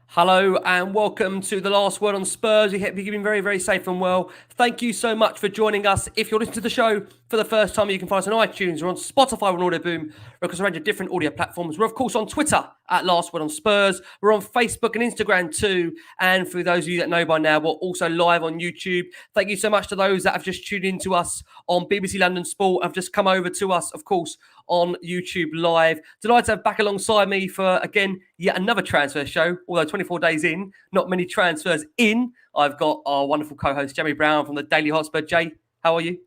Hello and welcome to the last word on Spurs. We hope you're keeping very, very safe and well. Thank you so much for joining us. If you're listening to the show for the first time, you can find us on iTunes. We're on Spotify, we're on Audio Boom, we're across a range of different audio platforms. We're of course on Twitter at Last Word on Spurs. We're on Facebook and Instagram too. And for those of you that know by now, we're also live on YouTube. Thank you so much to those that have just tuned in to us on BBC London Sport, have just come over to us, of course, on YouTube Live. Delighted to have back alongside me for, again, yet another transfer show, although 24 days in, not many transfers in. I've got our wonderful co-host, Jeremy Brown from the Daily Hotspur. Jay, how are you?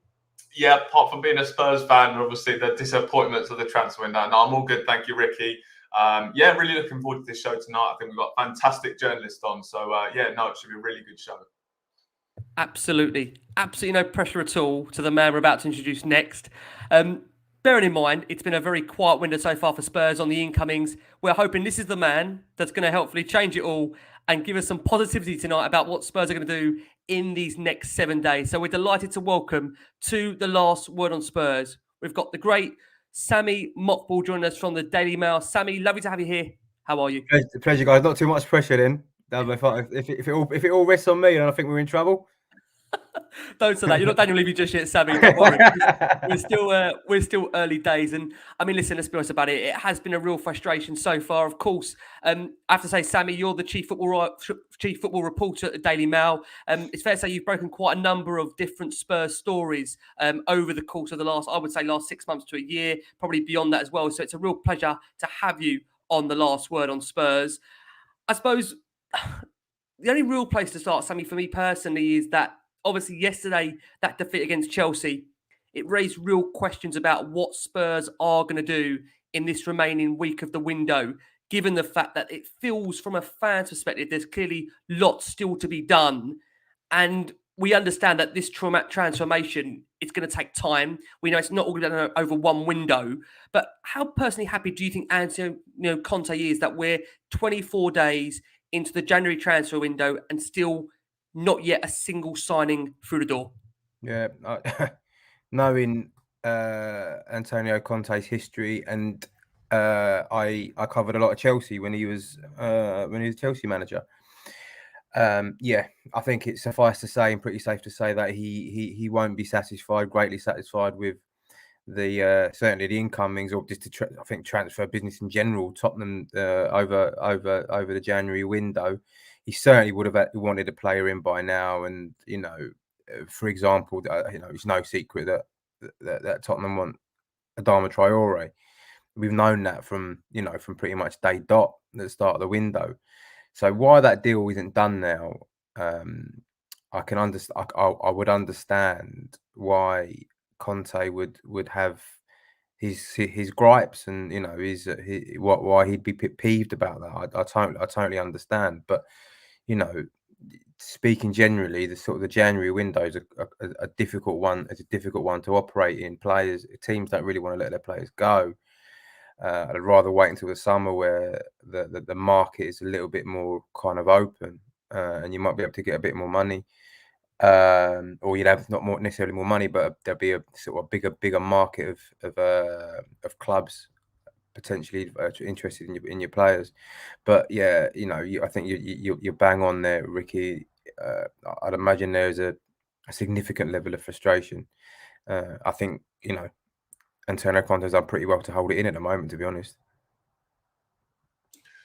Yeah, apart from being a Spurs fan, obviously the disappointments of the transfer window. No, I'm all good. Thank you, Ricky. Really looking forward to this show tonight. I think we've got fantastic journalists on. So, it should be a really good show. Absolutely no pressure at all to the man we're about to introduce next. Bearing in mind, it's been a very quiet window so far for Spurs on the incomings. We're hoping this is the man that's going to helpfully change it all and give us some positivity tonight about what Spurs are going to do in these next 7 days. So we're delighted to welcome to the last word on Spurs. We've got the great Sami Mokbel joining us from the Daily Mail. Sami, lovely to have you here. How are you? Pleasure, guys. Not too much pressure then. If it all rests on me, then I think we're in trouble. Don't say that. You're not Daniel Levy just yet, Sami. Don't worry. We're still early days, and I mean, listen. Let's be honest about it. It has been a real frustration so far. Of course, I have to say, Sami, you're the chief football reporter at the Daily Mail. It's fair to say you've broken quite a number of different Spurs stories over the course of the last 6 months to a year, probably beyond that as well. So it's a real pleasure to have you on the last word on Spurs. I suppose the only real place to start, Sami, for me personally, is that obviously yesterday, that defeat against Chelsea, it raised real questions about what Spurs are going to do in this remaining week of the window, given the fact that it feels from a fan's perspective, there's clearly lots still to be done. And we understand that this transformation is going to take time. We know it's not all going to be done over one window. But how personally happy do you think Antonio Conte is that we're 24 days into the January transfer window and still not yet a single signing through the door? Yeah, knowing Antonio Conte's history, and I covered a lot of Chelsea when he was Chelsea manager. I think it's suffice to say and pretty safe to say that he won't be greatly satisfied with the certainly the incomings, or just I think transfer business in general. Tottenham over the January window, he certainly would have wanted a player in by now. And for example, it's no secret that Tottenham want Adama Traore. We've known that from pretty much day dot at the start of the window. So why that deal isn't done now, I can understand. I would understand why Conte would have his gripes, and why he'd be peeved about that. I totally understand. But speaking generally, the January window is a difficult one. It's a difficult one to operate in. Teams don't really want to let their players go. I'd rather wait until the summer, where the market is a little bit more kind of open, and you might be able to get a bit more money, or you'd have not necessarily more money, but there'll be a sort of bigger market of clubs potentially interested in your players. But yeah, I think you're bang on there, Ricky. I'd imagine there's a significant level of frustration. I think Antonio Conte's done pretty well to hold it in at the moment, to be honest.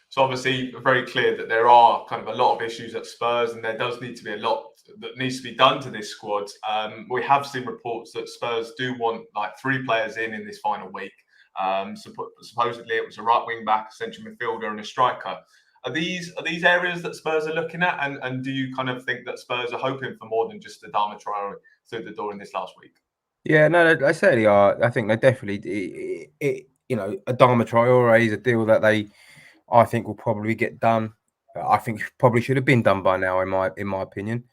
So obviously, very clear that there are kind of a lot of issues at Spurs, and there does need to be a lot that needs to be done to this squad. We have seen reports that Spurs do want like 3 players in this final week. Supposedly, it was a right wing back, a central midfielder, and a striker. Are these areas that Spurs are looking at, and do you kind of think that Spurs are hoping for more than just Adama Traore through the door in this last week? Yeah, no, they certainly are. I think they definitely. Adama Traore is a deal that I think will probably get done. I think probably should have been done by now, in my opinion.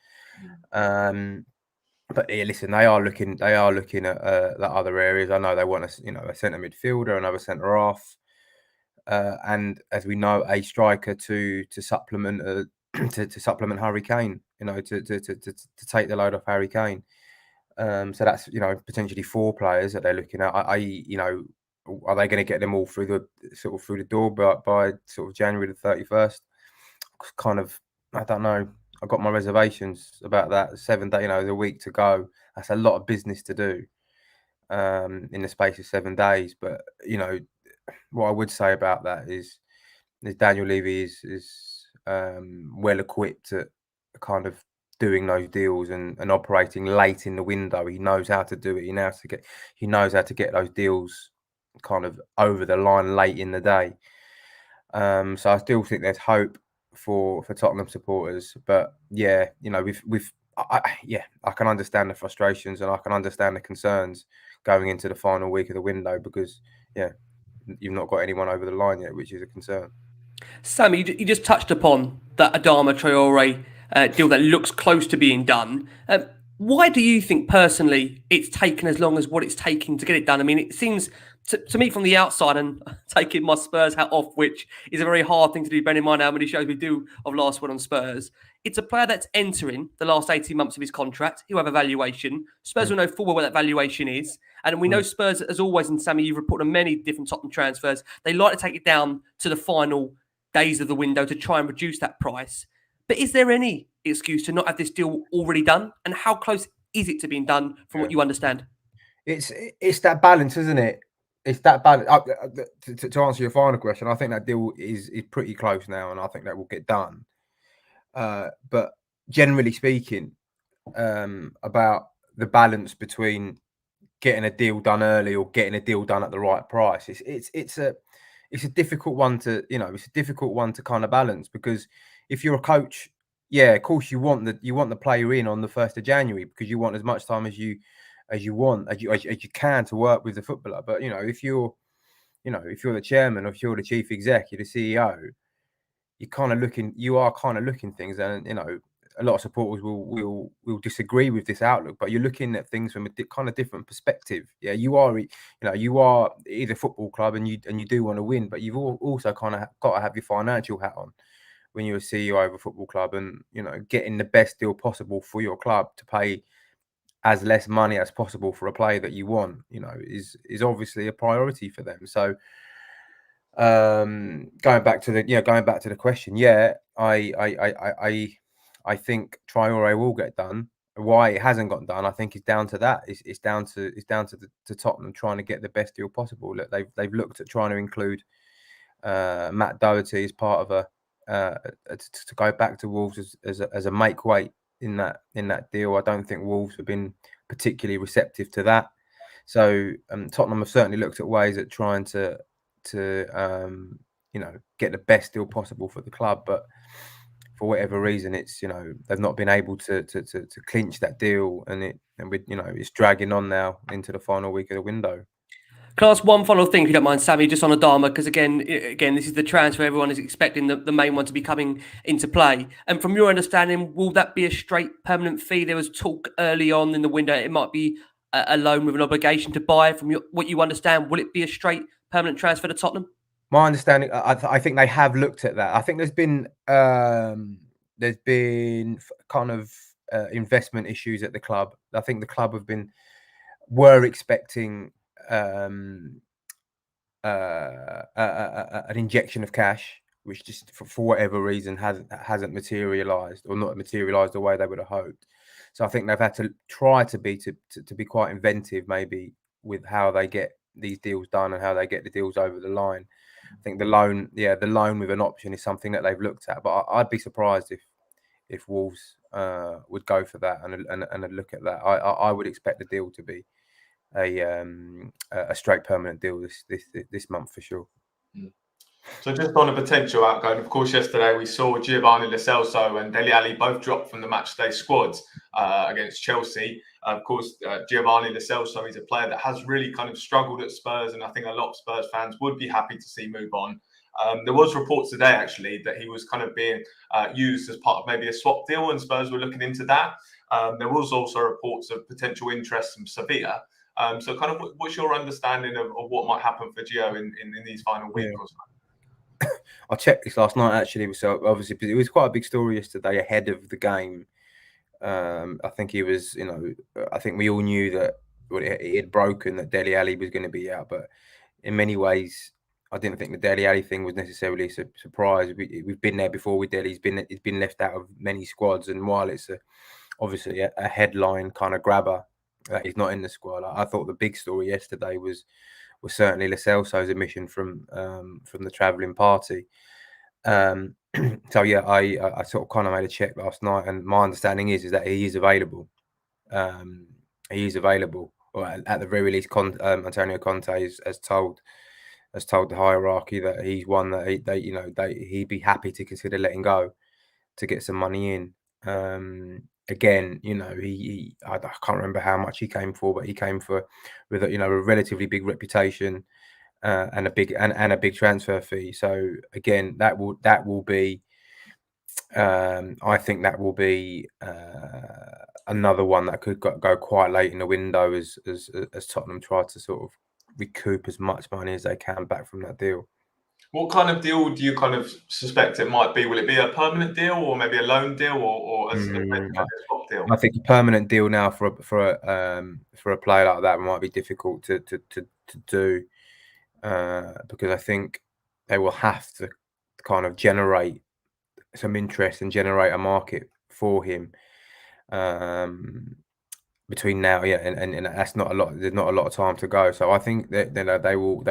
But yeah, listen, they are looking at the other areas. I know they want a centre midfielder, another centre half, and as we know, a striker to supplement to supplement Harry Kane. To take the load off Harry Kane. So that's potentially 4 players that they're looking at. Are they going to get them all through the door by sort of January the 31st? kind of, I don't know. I've got my reservations about that. 7 days, there's a week to go. That's a lot of business to do in the space of 7 days. But what I would say about that is Daniel Levy is well equipped at kind of doing those deals and operating late in the window. He knows how to do it. He knows how to get those deals kind of over the line late in the day. So I still think there's hope for Tottenham supporters. But yeah, I can understand the frustrations and I can understand the concerns going into the final week of the window because you've not got anyone over the line yet, which is a concern. Sammy, you just touched upon that Adama Traore deal that looks close to being done. Why do you think personally it's taken as long as what it's taking to get it done? I mean, it seems to me from the outside, and taking my Spurs hat off, which is a very hard thing to do, bearing in mind how many shows we do of Last Word on Spurs. It's a player that's entering the last 18 months of his contract. He'll have a valuation. Spurs will know full well what that valuation is. And we know Spurs, as always, and Sammy, you've reported on many different Tottenham transfers, they like to take it down to the final days of the window to try and reduce that price. But is there any excuse to not have this deal already done? And how close is it to being done from what you understand? It's that balance, isn't it? It's that balance. To answer your final question, I think that deal is pretty close now, and I think that will get done. But generally speaking, about the balance between getting a deal done early or getting a deal done at the right price, it's a difficult one to kind of balance, because if you're a coach, of course you want the player in on the 1st of January because you want as much time as you can to work with the footballer. But if you're the chairman, or if you're the chief exec, you're the CEO, you are kind of looking things, and a lot of supporters will disagree with this outlook, but you're looking at things from a kind of different perspective. Yeah, you are either football club and you do want to win, but you've also kind of got to have your financial hat on when you're a CEO of a football club, and getting the best deal possible for your club to pay as less money as possible for a player that you want, is obviously a priority for them. So going back to the question, I think Traore will get done. Why it hasn't gotten done, I think, is down to that. It's down to Tottenham trying to get the best deal possible. Look, they've looked at trying to include Matt Doherty as part of to go back to Wolves as a make weight in that deal. I don't think Wolves have been particularly receptive to that. So Tottenham have certainly looked at ways at trying to get the best deal possible for the club, but for whatever reason, it's they've not been able to clinch that deal, and it's dragging on now into the final week of the window. Can I ask one final thing, if you don't mind, Sammy, just on Adama, because again, this is the transfer everyone is expecting the main one to be coming into play. And from your understanding, will that be a straight permanent fee? There was talk early on in the window it might be a loan with an obligation to buy. From what you understand, will it be a straight permanent transfer to Tottenham? My understanding, I think they have looked at that. I think there's been kind of investment issues at the club. I think the club were expecting an injection of cash, which just for whatever reason hasn't materialised, or not materialised the way they would have hoped. So I think they've had to try to be quite inventive, maybe, with how they get these deals done and how they get the deals over the line. I think the loan with an option is something that they've looked at, but I'd be surprised if Wolves would go for that and look at that. I would expect the deal to be a straight permanent deal this month for sure. So just on a potential outgoing, of course, yesterday we saw Giovanni Lo Celso and Dele Alli both drop from the matchday squad against Chelsea. Of course, Giovanni Lo Celso is a player that has really kind of struggled at Spurs, and I think a lot of Spurs fans would be happy to see move on. There was reports today, actually, that he was kind of being used as part of maybe a swap deal, and Spurs were looking into that. There was also reports of potential interest from Sevilla. So kind of what's your understanding of what might happen for Gio in these final weeks or so? I checked this last night, actually, so obviously it was quite a big story yesterday ahead of the game. I think he was, I think we all knew that it had broken, that Dele Alli was going to be out, but in many ways, I didn't think the Dele Alli thing was necessarily a surprise. We've been there before with Dele. He's been left out of many squads, and while it's obviously a headline kind of grabber that he's not in the squad, I thought the big story yesterday was certainly Celso's admission from the travelling party. So yeah, I sort of kind of made a check last night, and my understanding is that he is available. He is available, or at the very least, Antonio Conte has told the hierarchy that he's one that he'd be happy to consider letting go to get some money in. Again, I can't remember how much he came for, but he came with a relatively big reputation and a big transfer fee. So again, that will be. I think that will be another one that could go quite late in the window as Tottenham try to sort of recoup as much money as they can back from that deal. What kind of deal do you kind of suspect it might be? Will it be a permanent deal, or maybe a loan deal, or a swap deal? I think a permanent deal now for a player like that might be difficult to do because I think they will have to kind of generate some interest and generate a market for him between now, and that's not a lot. There's not a lot of time to go. So I think that they will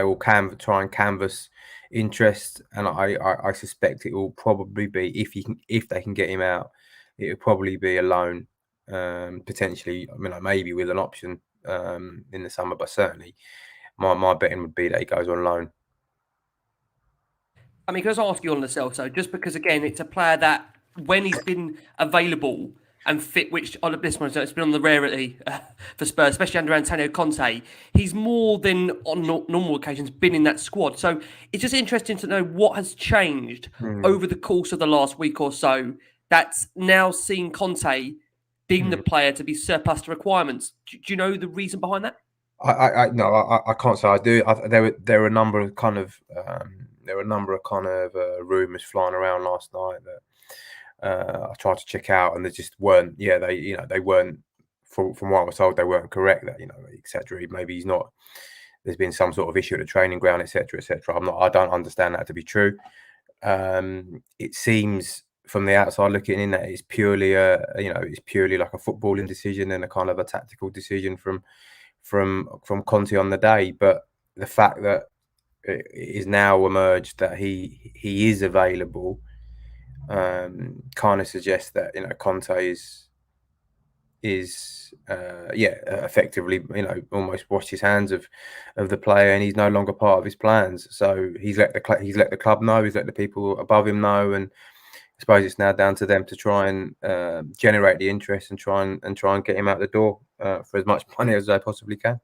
try and canvass interest, and I suspect it will probably be if they can get him out, it will probably be a loan, potentially. I mean, maybe with an option in the summer, but certainly my betting would be that he goes on loan. I mean, can I just ask you on the Celso, just because again, it's a player that when he's been available and fit, which on this one, it's been on the rarity for Spurs, especially under Antonio Conte, he's more than on normal occasions been in that squad. So it's just interesting to know what has changed over the course of the last week or so that's now seen Conte deem the player to be surplus to requirements. Do you know the reason behind that? I can't say I do. There were a number of kind of rumours flying around last night that I tried to check out, and they just weren't. Yeah, they weren't. From what I was told, they weren't correct. That etc. Maybe he's not. There's been some sort of issue at the training ground, etc., etc. I don't understand that to be true. It seems from the outside looking in that it's purely like a footballing decision and a kind of a tactical decision from Conte on the day. But the fact that it is now emerged that he is available kind of suggests that Conte is effectively almost washed his hands of the player, and he's no longer part of his plans. So he's let the club know, he's let the people above him know, and I suppose it's now down to them to try and generate the interest and try and get him out the door for as much money as they possibly can.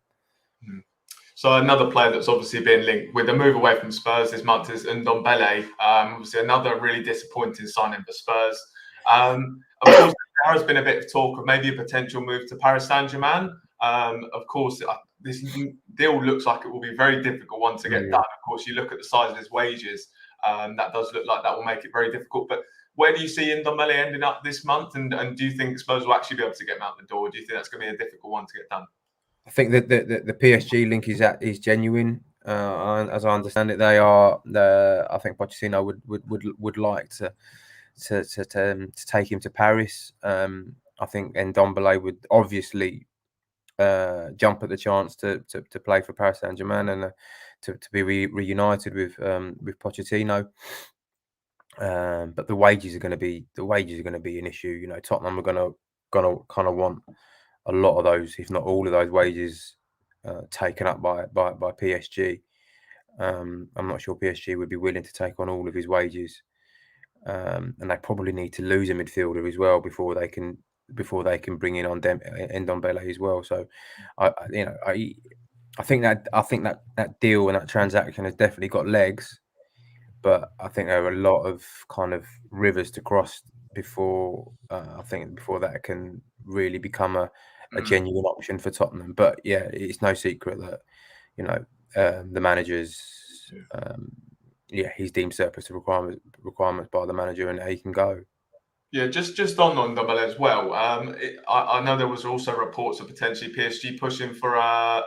So another player that's obviously been linked with a move away from Spurs this month is Ndombele. Obviously another really disappointing signing for Spurs. Of course, there has been a bit of talk of maybe a potential move to Paris Saint-Germain. Of course, this deal looks like it will be a very difficult one to get done. Of course, you look at the size of his wages, that does look like that will make it very difficult. But where do you see Ndombele ending up this month? And do you think Spurs will actually be able to get him out the door? Or do you think that's going to be a difficult one to get done? I think that the PSG link is genuine. As I understand it, they are. I think Pochettino would like to take him to Paris. I think Ndombele would obviously jump at the chance to play for Paris Saint-Germain and to be reunited with Pochettino. But the wages are going to be an issue. Tottenham are going to kind of want a lot of those, if not all of those wages, taken up by PSG. I'm not sure PSG would be willing to take on all of his wages, and they probably need to lose a midfielder as well before they can bring in Ndombele as well. So, I think that deal and that transaction has definitely got legs, but I think there are a lot of kind of rivers to cross before that can really become a genuine option for Tottenham. But yeah, it's no secret that the manager's he's deemed surplus to requirements by the manager, and he can go. Yeah, just on Ndombele as well. I know there was also reports of potentially PSG pushing for I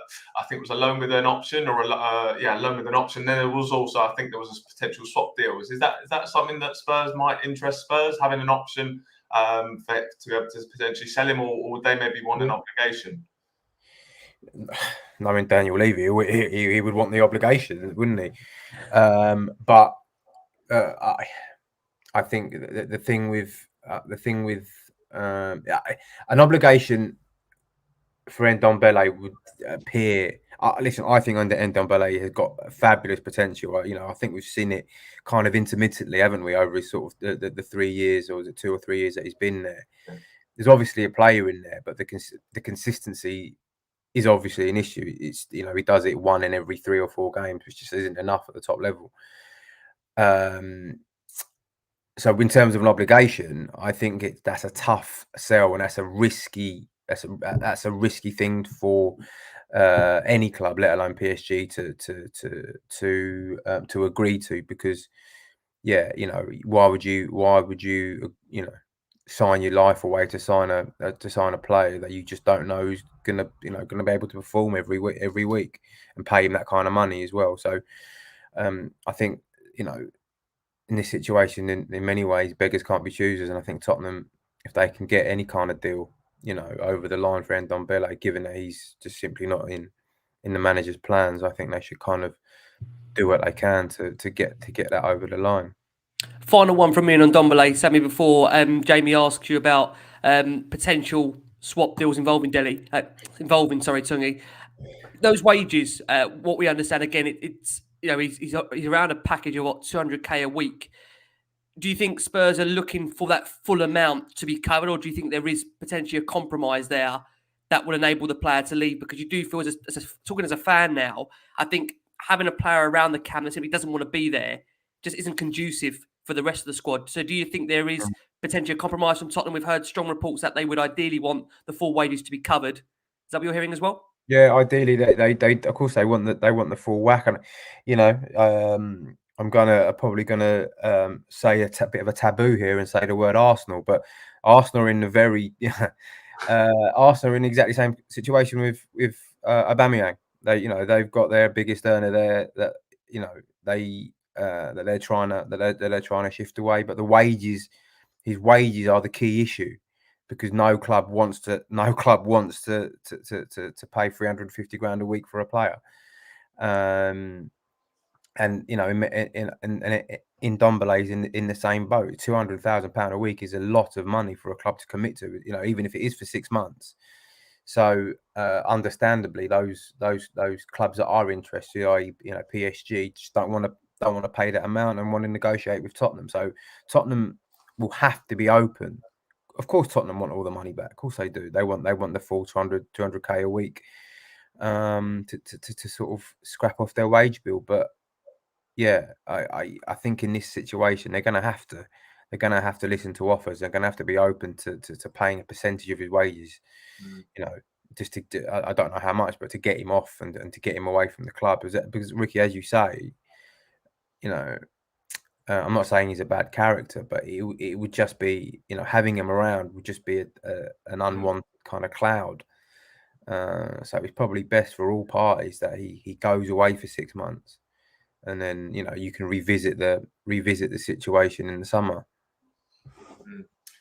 think it was a loan with an option or a loan with an option. Then there was also, I think there was a potential swap deals. Is that something that Spurs might interest Spurs, having an option to be able to potentially sell him, or would they maybe want an obligation? I mean, Daniel Levy, he would want the obligation, wouldn't he? But I think the thing with an obligation for Ndombele would appear. Listen, I think Ndombele has got fabulous potential. I think we've seen it kind of intermittently, haven't we, over his sort of the 3 years, or was it 2 or 3 years that he's been there? There's obviously a player in there, but the consistency is obviously an issue. It's he does it 1 in every 3 or 4 games, which just isn't enough at the top level. So in terms of an obligation, I think that's a tough sell, and that's a risky thing for any club, let alone PSG, to agree to, because why would you sign your life away to sign a player that you just don't know who's gonna be able to perform every week and pay him that kind of money as well. So I think in this situation, in many ways, beggars can't be choosers, and I think Tottenham, if they can get any kind of deal, over the line for Ndombele, given that he's just simply not in the manager's plans, I think they should kind of do what they can to get that over the line. Final one from me on Ndombele, Sami, before Jamie asks you about potential swap deals involving Tanguy. Those wages, what we understand, again, it's he's around a package of 200k a week. Do you think Spurs are looking for that full amount to be covered, or do you think there is potentially a compromise there that will enable the player to leave? Because you do feel, talking as a fan now, I think having a player around the camp that simply doesn't want to be there just isn't conducive for the rest of the squad. So do you think there is potentially a compromise from Tottenham? We've heard strong reports that they would ideally want the full wages to be covered. Is that what you're hearing as well? Yeah, ideally they of course they want the full whack, and I'm probably gonna say a bit of a taboo here and say the word Arsenal, but Arsenal are in the very Arsenal are in exactly the same situation with Aubameyang. They've got their biggest earner there that that they're trying to shift away, but his wages are the key issue, because no club wants to pay 350 grand a week for a player. And in Ndombele's in the same boat. £200,000 a week is a lot of money for a club to commit to, even if it is for 6 months. So understandably, those clubs that are interested, i.e., PSG, just don't want to pay that amount and want to negotiate with Tottenham. So Tottenham will have to be open. Of course, Tottenham want all the money back. Of course they do. They want the full 200k a week to sort of scrap off their wage bill. But yeah, I think in this situation they're going to have to listen to offers. They're going to have to be open to paying a percentage of his wages. Just I don't know how much, but to get him off and to get him away from the club. Because Ricky, as you say, I'm not saying he's a bad character, but it would just be, having him around would just be an unwanted kind of cloud. So it's probably best for all parties that he goes away for 6 months, and then you can revisit the situation in the summer.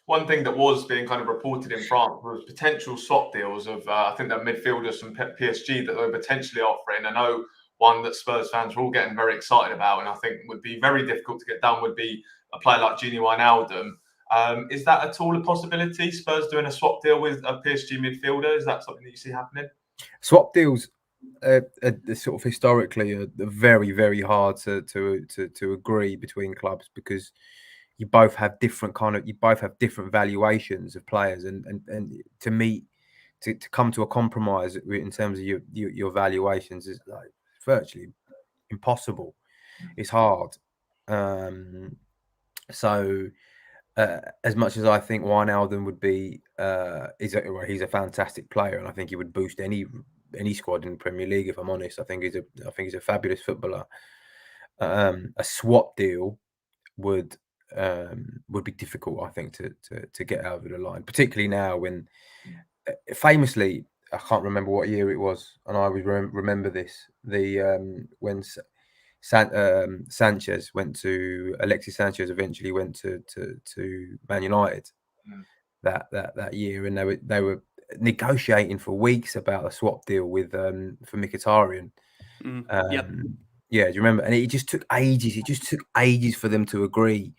One thing that was being kind of reported in France was potential swap deals of I think that midfielders from PSG that they were potentially offering. I know one that Spurs fans were all getting very excited about, and I think would be very difficult to get done, would be a player like Gini Wijnaldum. Is that at all a possibility? Spurs doing a swap deal with a PSG midfielder? Is that something that you see happening? Swap deals sort of historically are very, very hard to agree between clubs, because you both have different valuations of players, and to come to a compromise in terms of your valuations is like virtually impossible. It's hard. So as much as I think Wijnaldum would be, he's a fantastic player, and I think he would boost any squad in the Premier League. If I'm honest, I think he's a fabulous footballer. A swap deal would would be difficult, I think, to get over the line, particularly now when, famously, I can't remember what year it was, and I always remember this. When Sanchez went to Alexis Sanchez eventually went to Man United that year, and they were negotiating for weeks about a swap deal with for Mkhitaryan. Yeah, do you remember? And it just took ages. It just took ages for them to agree.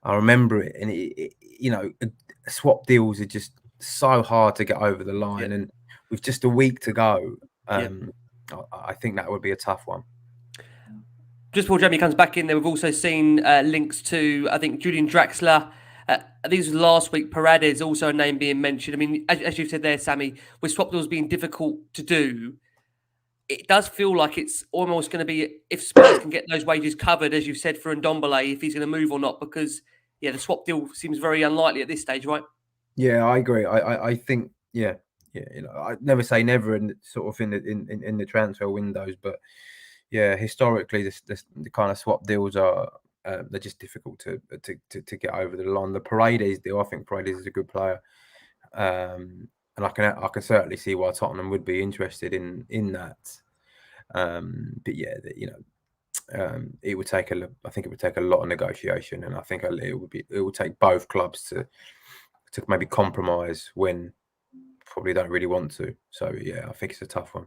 I remember it, and swap deals are just so hard to get over the line, and with just a week to go, I think that would be a tough one. Just before Jamie comes back in there, we've also seen links to, I think, Julian Draxler. These last week, Paredes also a name being mentioned. I mean, as you said there, Sammy, with swap deals being difficult to do, it does feel like it's almost going to be if Spurs can get those wages covered, as you've said, for Ndombele, if he's going to move or not, because, the swap deal seems very unlikely at this stage, right? Yeah, I agree. I think, I never say never in the transfer windows, but historically, the kind of swap deals are they're just difficult to get over the line. The Paredes deal, I think Paredes is a good player, and I can certainly see why Tottenham would be interested in that. But it would take I think it would take a lot of negotiation, and I think it would take both clubs to maybe compromise when probably don't really want to. So I think it's a tough one.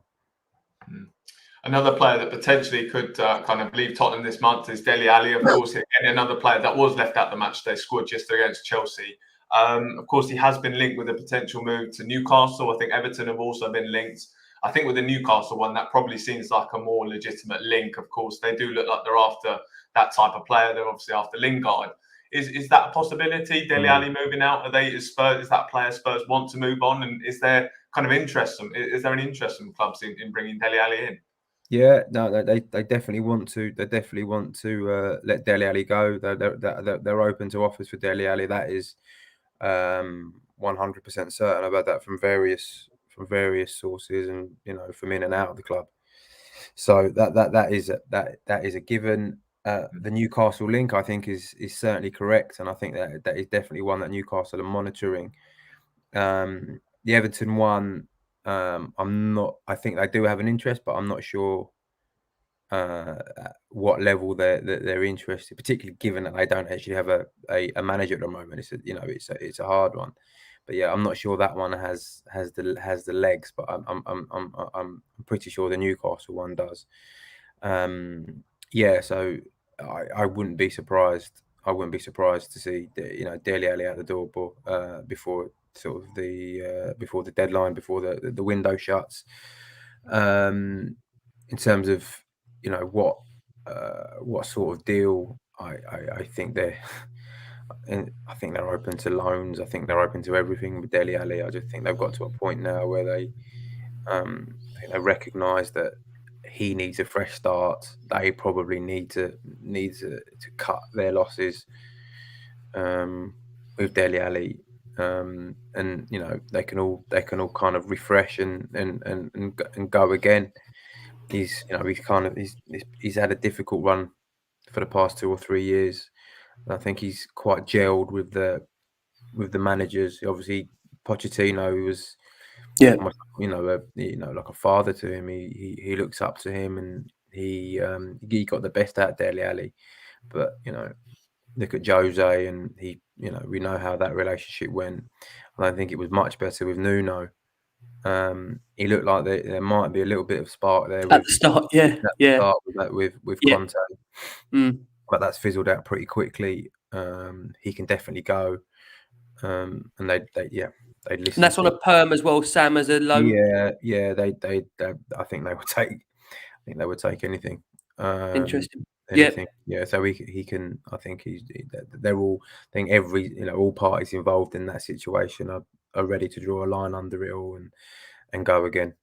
Another player that potentially could kind of leave Tottenham this month is Dele Alli, of course, and another player that was left out the matchday squad yesterday against Chelsea. Of course, he has been linked with a potential move to Newcastle. I think Everton have also been linked. I think with the Newcastle one, that probably seems like a more legitimate link. Of course, they do look like they're after that type of player. They're obviously after Lingard. Is that a possibility? Dele Alli moving out? Is that player Spurs want to move on? And is there kind of interest? Is there an interest from clubs in bringing Dele Alli in? Yeah, no, they definitely want to. They definitely want to let Dele Alli go. They're open to offers for Dele Alli. That is 100% certain about that from various sources, and from in and out of the club. So that is a given. The Newcastle link, I think, is certainly correct, and I think that is definitely one that Newcastle are monitoring. The Everton one, I'm not. I think they do have an interest, but I'm not sure at what level they're interested, particularly given that they don't actually have a manager at the moment. It's a hard one, but I'm not sure that one has the legs, but I'm pretty sure the Newcastle one does. So I wouldn't be surprised. I wouldn't be surprised to see Dele Alli out the door before sort of before the deadline, before the window shuts. In terms of what sort of deal, I think they're open to loans. I think they're open to everything with Dele Alli. I just think they've got to a point now where they recognise that he needs a fresh start. They probably need to cut their losses with Dele Alli, and they can all kind of refresh and go again. He's had a difficult run for the past 2 or 3 years. I think he's quite gelled with the managers. Obviously, Pochettino was almost, like a father to him. He looks up to him, and he got the best out of Dele Alli. But look at Jose, and we know how that relationship went. I don't think it was much better with Nuno. He looked like there might be a little bit of spark there at the start. With Conte, but that's fizzled out pretty quickly. He can definitely go, and they listen. And that's on a perm as well, Sam, as a loan. Yeah. They I think they would take. I think they would take anything. Interesting. Anything. Yeah. So he can. I think they're all. I think all parties involved in that situation are ready to draw a line under it all and go again.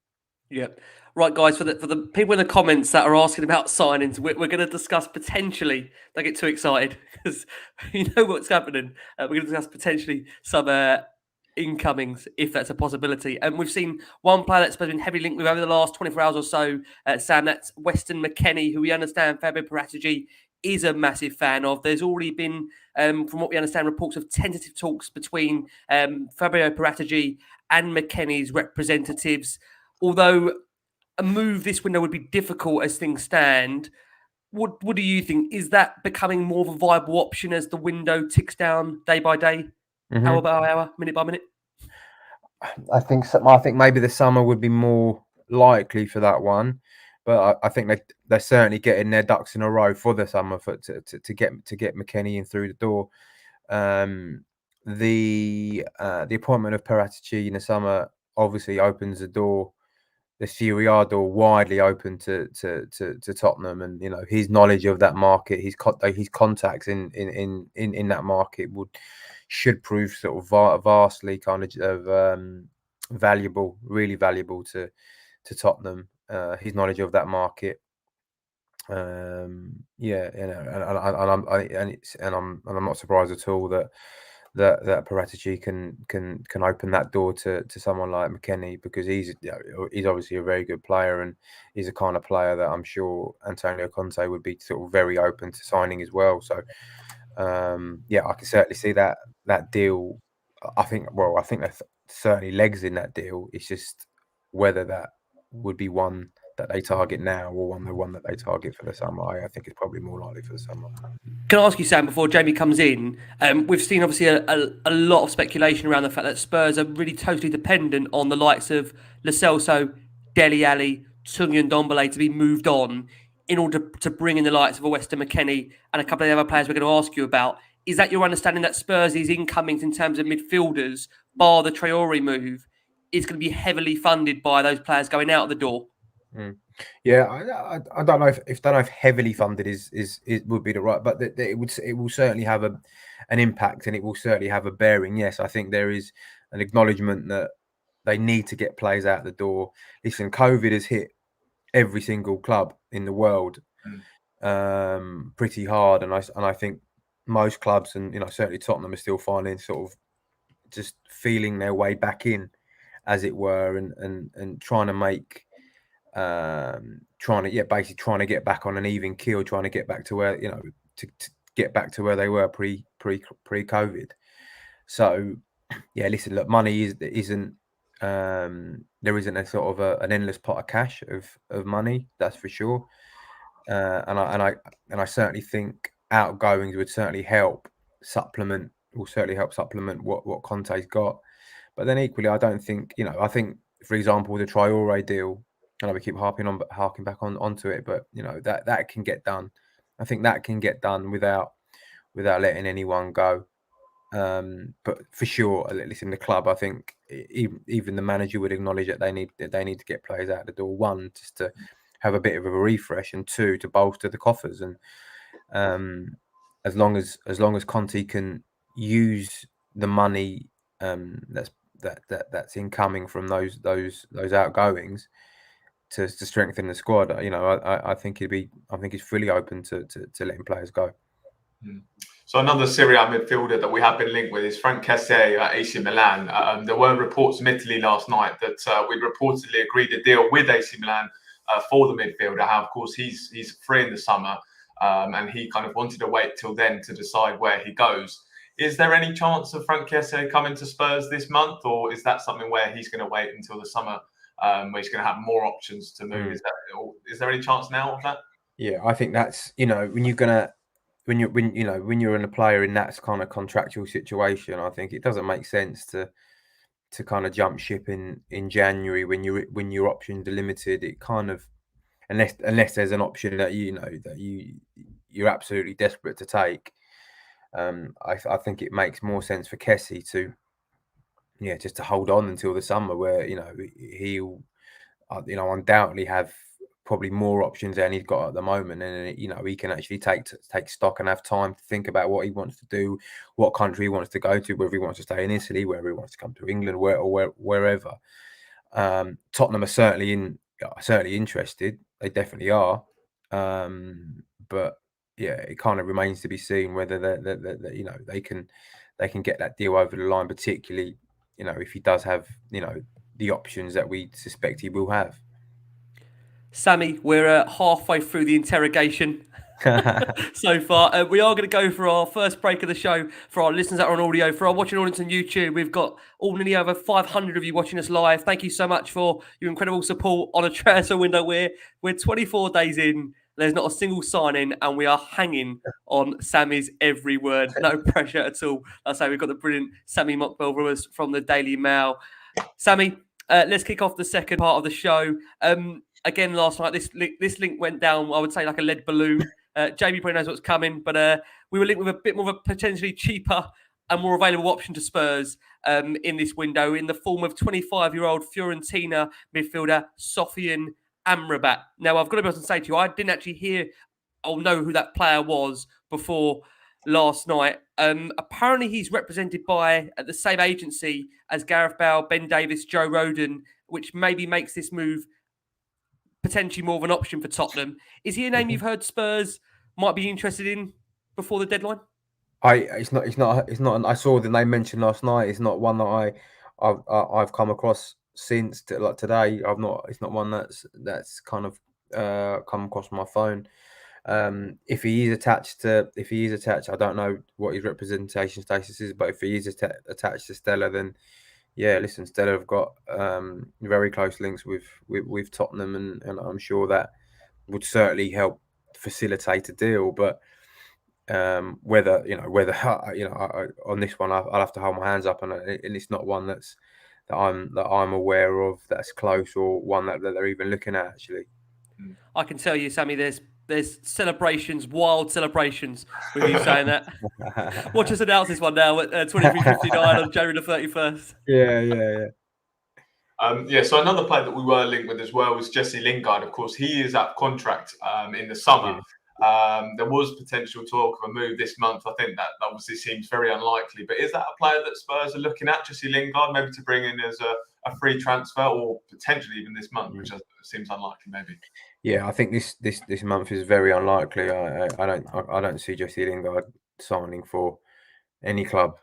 Yeah. Right, guys, for the people in the comments that are asking about signings, we're going to discuss potentially, don't get too excited because you know what's happening. We're going to discuss potentially some incomings, if that's a possibility. And we've seen one player that's been heavily linked with over the last 24 hours or so, Sam, that's Weston McKennie, who we understand Fabio Paratici is a massive fan of. There's already been, from what we understand, reports of tentative talks between Fabio Paratici and McKennie's representatives. Although a move this window would be difficult as things stand, what do you think? Is that becoming more of a viable option as the window ticks down day by day, hour by hour, minute by minute? I think so. I think maybe the summer would be more likely for that one, but I think they're certainly getting their ducks in a row for the summer to get McKennie in through the door. The appointment of Paratici in the summer obviously opens the door, the Serie A door, widely open to Tottenham, and his knowledge of that market, his contacts in that market should prove sort of vastly kind of valuable, really valuable to Tottenham. His knowledge of that market, and I'm not surprised at all that Paratici can open that door to someone like McKennie, because he's obviously a very good player, and he's a kind of player that I'm sure Antonio Conte would be sort of very open to signing as well. So I can certainly see that deal. I think there's certainly legs in that deal. It's just whether that would be one that they target now or one that they target for the summer. I think it's probably more likely for the summer. Can I ask you, Sam, before Jamie comes in, we've seen obviously a lot of speculation around the fact that Spurs are really totally dependent on the likes of Celso, Dele Alli, Tanguy Ndombele to be moved on in order to bring in the likes of a Weston McKennie and a couple of the other players we're going to ask you about. Is that your understanding that Spurs' incomings in terms of midfielders, bar the Traore move, is going to be heavily funded by those players going out the door? Yeah, I don't know if heavily funded is would be the right, but it will certainly have an impact, and it will certainly have a bearing. Yes, I think there is an acknowledgement that they need to get players out the door. Listen, COVID has hit every single club in the world pretty hard, and I think most clubs, and certainly Tottenham, are still finding sort of just feeling their way back in, as it were, and trying to make. Trying to get back on an even keel, trying to get back to where to get back to where they were pre-COVID. So yeah, listen, look, money isn't there isn't a sort of an endless pot of cash of money, that's for sure. And I certainly think outgoings would certainly help supplement what Conte's got. But then equally, I don't think I think, for example, the Traore deal. I know we keep harking back onto it, but that can get done. I think that can get done without letting anyone go. But for sure, listen, the club, I think even the manager would acknowledge that they need to get players out the door. One, just to have a bit of a refresh, and two, to bolster the coffers. And as long as Conte can use the money that's incoming from those outgoings to strengthen the squad, I think he's fully open to letting players go. So another Serie A midfielder that we have been linked with is Franck Kessie at AC Milan. There were reports from Italy last night that we'd reportedly agreed a deal with AC Milan for the midfielder. How, of course, he's free in the summer, and he kind of wanted to wait till then to decide where he goes. Is there any chance of Franck Kessie coming to Spurs this month, or is that something where he's going to wait until the summer, where he's going to have more options to move? Is there any chance now of that? Yeah, I think that's when you're in a player in that kind of contractual situation, I think it doesn't make sense to kind of jump ship in January when your options are limited. It kind of, unless there's an option that you're absolutely desperate to take. I think it makes more sense for Kessie to just to hold on until the summer, where he'll undoubtedly have probably more options than he's got at the moment, and he can actually take stock and have time to think about what he wants to do, what country he wants to go to, whether he wants to stay in Italy, whether he wants to come to England, wherever. Tottenham are certainly interested. They definitely are, but yeah, it kind of remains to be seen whether they can get that deal over the line, particularly if he does have the options that we suspect he will have. Sammy, we're halfway through the interrogation. so far. We are going to go for our first break of the show for our listeners that are on audio. For our watching audience on YouTube, we've got nearly over 500 of you watching us live. Thank you so much for your incredible support on a transfer window. We're 24 days in. There's not a single sign-in, and we are hanging on Sammy's every word. No pressure at all. I say we've got the brilliant Sami Mokbel with us from the Daily Mail. Sammy, let's kick off the second part of the show. Again, last night, this link went down, I would say, like a lead balloon. Jamie probably knows what's coming, but we were linked with a bit more of a potentially cheaper and more available option to Spurs in this window in the form of 25-year-old Fiorentina midfielder Sofian Amrabat. Now, I've got to be honest and say to you, I didn't actually hear or know who that player was before last night. Apparently, he's represented by the same agency as Gareth Bale, Ben Davies, Joe Rodon, which maybe makes this move potentially more of an option for Tottenham. Is he a name you've heard Spurs might be interested in before the deadline? It's not. I saw the name mentioned last night. It's not one that I've come across since like today. It's not one that's kind of come across my phone. If he is attached, I don't know what his representation status is, but if he is attached to Stella, then yeah, listen, Stella have got very close links with Tottenham, and I'm sure that would certainly help facilitate a deal. But whether on this one, I'll have to hold my hands up, and it's not one that I'm aware of that's close, or one that they're even looking at actually. I can tell you, Sammy, there's celebrations, wild celebrations with you saying that. Watch us announce this one now at 23:59 on January the 31st. Yeah. So another player that we were linked with as well was Jesse Lingard. Of course, he is out of contract in the summer. There was potential talk of a move this month. I think that obviously seems very unlikely. But is that a player that Spurs are looking at, Jesse Lingard, maybe to bring in as a free transfer, or potentially even this month, which seems unlikely, maybe? Yeah, I think this month is very unlikely. I don't see Jesse Lingard signing for any club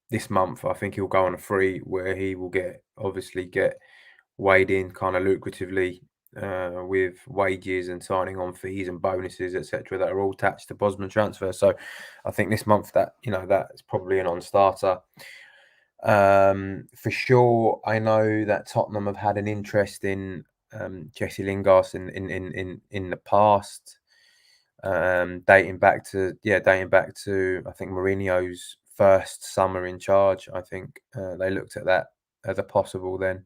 this month. I think he'll go on a free where he will get weighed in kind of lucratively with wages and signing on fees and bonuses, etc., that are all attached to Bosman transfer. So I think this month that's probably a non-starter. For sure, I know that Tottenham have had an interest in Jesse Lingard in the past, dating back to I think Mourinho's first summer in charge. I think they looked at that as a possible then.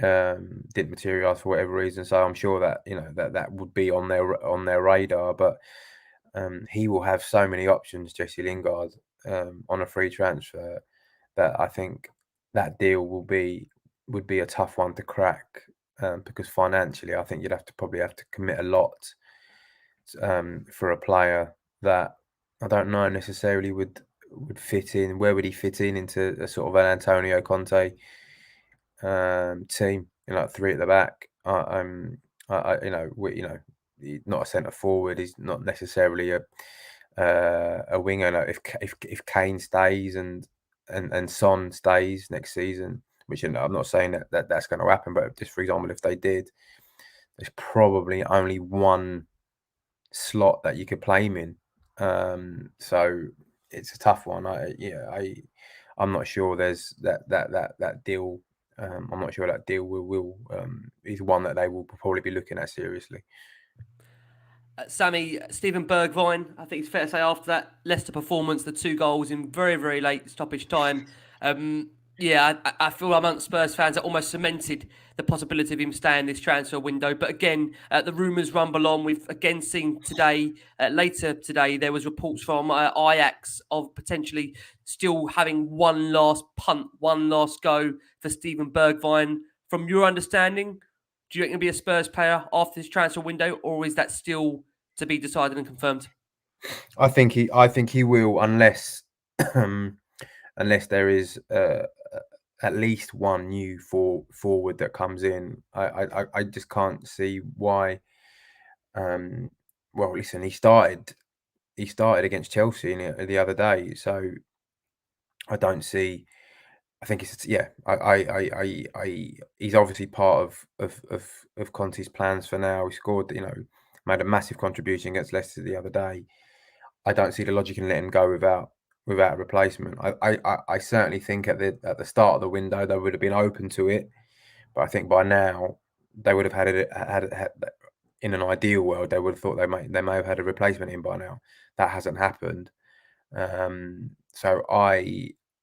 Didn't materialise for whatever reason, so I'm sure that that would be on their radar. But he will have so many options, Jesse Lingard, on a free transfer, that I think that deal would be a tough one to crack, because financially, I think you'd probably have to commit a lot for a player that I don't know necessarily would fit in. Where would he fit into a sort of an Antonio Conte team, like three at the back? Not a centre forward. He's not necessarily a winger. Like if Kane stays and Son stays next season, which I'm not saying that's going to happen, but just for example, if they did, there's probably only one slot that you could play him in. So it's a tough one. I'm not sure there's that deal. I'm not sure that deal will is one that they will probably be looking at seriously. Sammy, Steven Bergwijn, I think it's fair to say after that Leicester performance, the 2 goals in very, very late stoppage time, I feel amongst Spurs fans that almost cemented the possibility of him staying this transfer window. But again, the rumours rumble on. We've again seen today, later today, there was reports from Ajax of potentially still having one last punt, one last go for Steven Bergwijn. From your understanding, do you think he'll be a Spurs player after this transfer window, or is that still to be decided and confirmed? I think he will, unless there is at least one new forward that comes in. I just can't see why. Well, listen, he started against Chelsea the other day, so I don't see. I think it's he's obviously part of Conte's plans for now. He scored, made a massive contribution against Leicester the other day. I don't see the logic in letting him go without a replacement. I certainly think at the start of the window they would have been open to it, but I think by now they would have had in an ideal world they would have thought they may have had a replacement in by now. That hasn't happened. So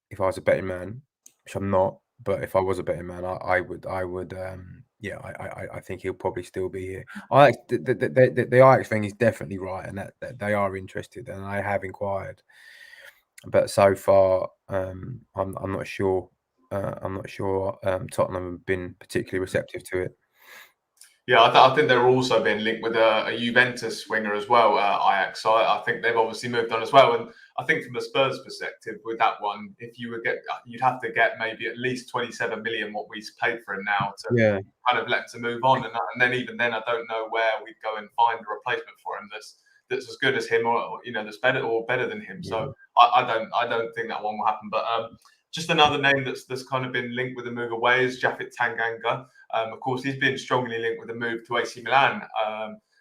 if I was a betting man, which I'm not, but if I was a betting man, I would I think he'll probably still be here. The Ajax thing is definitely right, and that they are interested, and I have inquired, but so far I'm not sure. I'm not sure Tottenham have been particularly receptive to it. Yeah, I think they're also being linked with a Juventus winger as well, Ajax. So I think they've obviously moved on as well. And I think from the Spurs perspective, with that one, if you would you'd have to get maybe at least 27 million what we paid for him now to kind of let him to move on. And then even then, I don't know where we'd go and find a replacement for him that's as good as him, or that's better than him. So I don't think that one will happen. But just another name that's kind of been linked with a move away is Japhet Tanganga. Of course, he's been strongly linked with a move to AC Milan.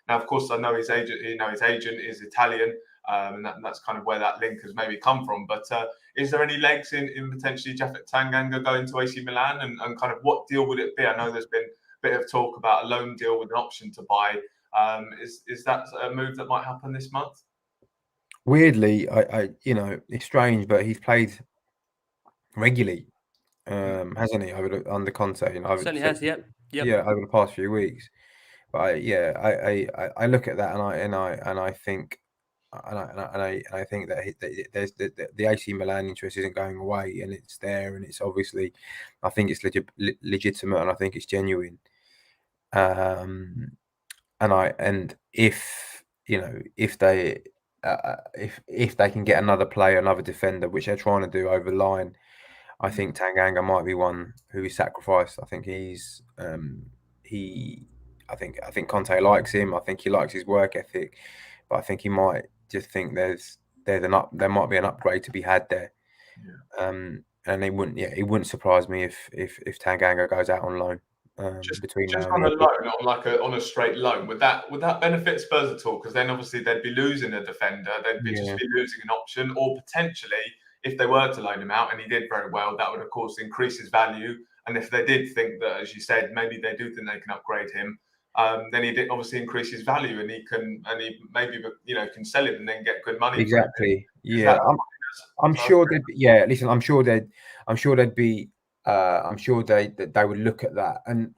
Now, of course, I know his agent. His agent is Italian, and that's kind of where that link has maybe come from. But is there any legs in potentially Japhet Tanganga going to AC Milan, and kind of what deal would it be? I know there's been a bit of talk about a loan deal with an option to buy. Is that a move that might happen this month? Weirdly, I it's strange, but he's played regularly, hasn't he? Under Conte, Certainly has. Yep. Yeah, over the past few weeks. But I look at that and I think I think that there's the AC Milan interest isn't going away, and it's there, and it's obviously, I think it's legitimate, and I think it's genuine. And if they if they can get another player, another defender, which they're trying to do over the line, I think Tanganga might be one who is sacrificed. I think I think Conte likes him. I think he likes his work ethic, but I think he might just think there might be an upgrade to be had there. And it wouldn't surprise me if Tanganga goes out on loan. Just now on a loan, on a straight loan, would that benefit Spurs at all? Because then obviously they'd be losing a defender, they'd be just be losing an option, or potentially if they were to loan him out and he did very well, that would of course increase his value. And if they did think that, as you said, maybe they do think they can upgrade him, then he did obviously increase his value, and he maybe can sell him and then get good money. Exactly. Yeah, I'm sure they'd. Yeah, listen, I'm sure they'd be. I'm sure they would look at that, and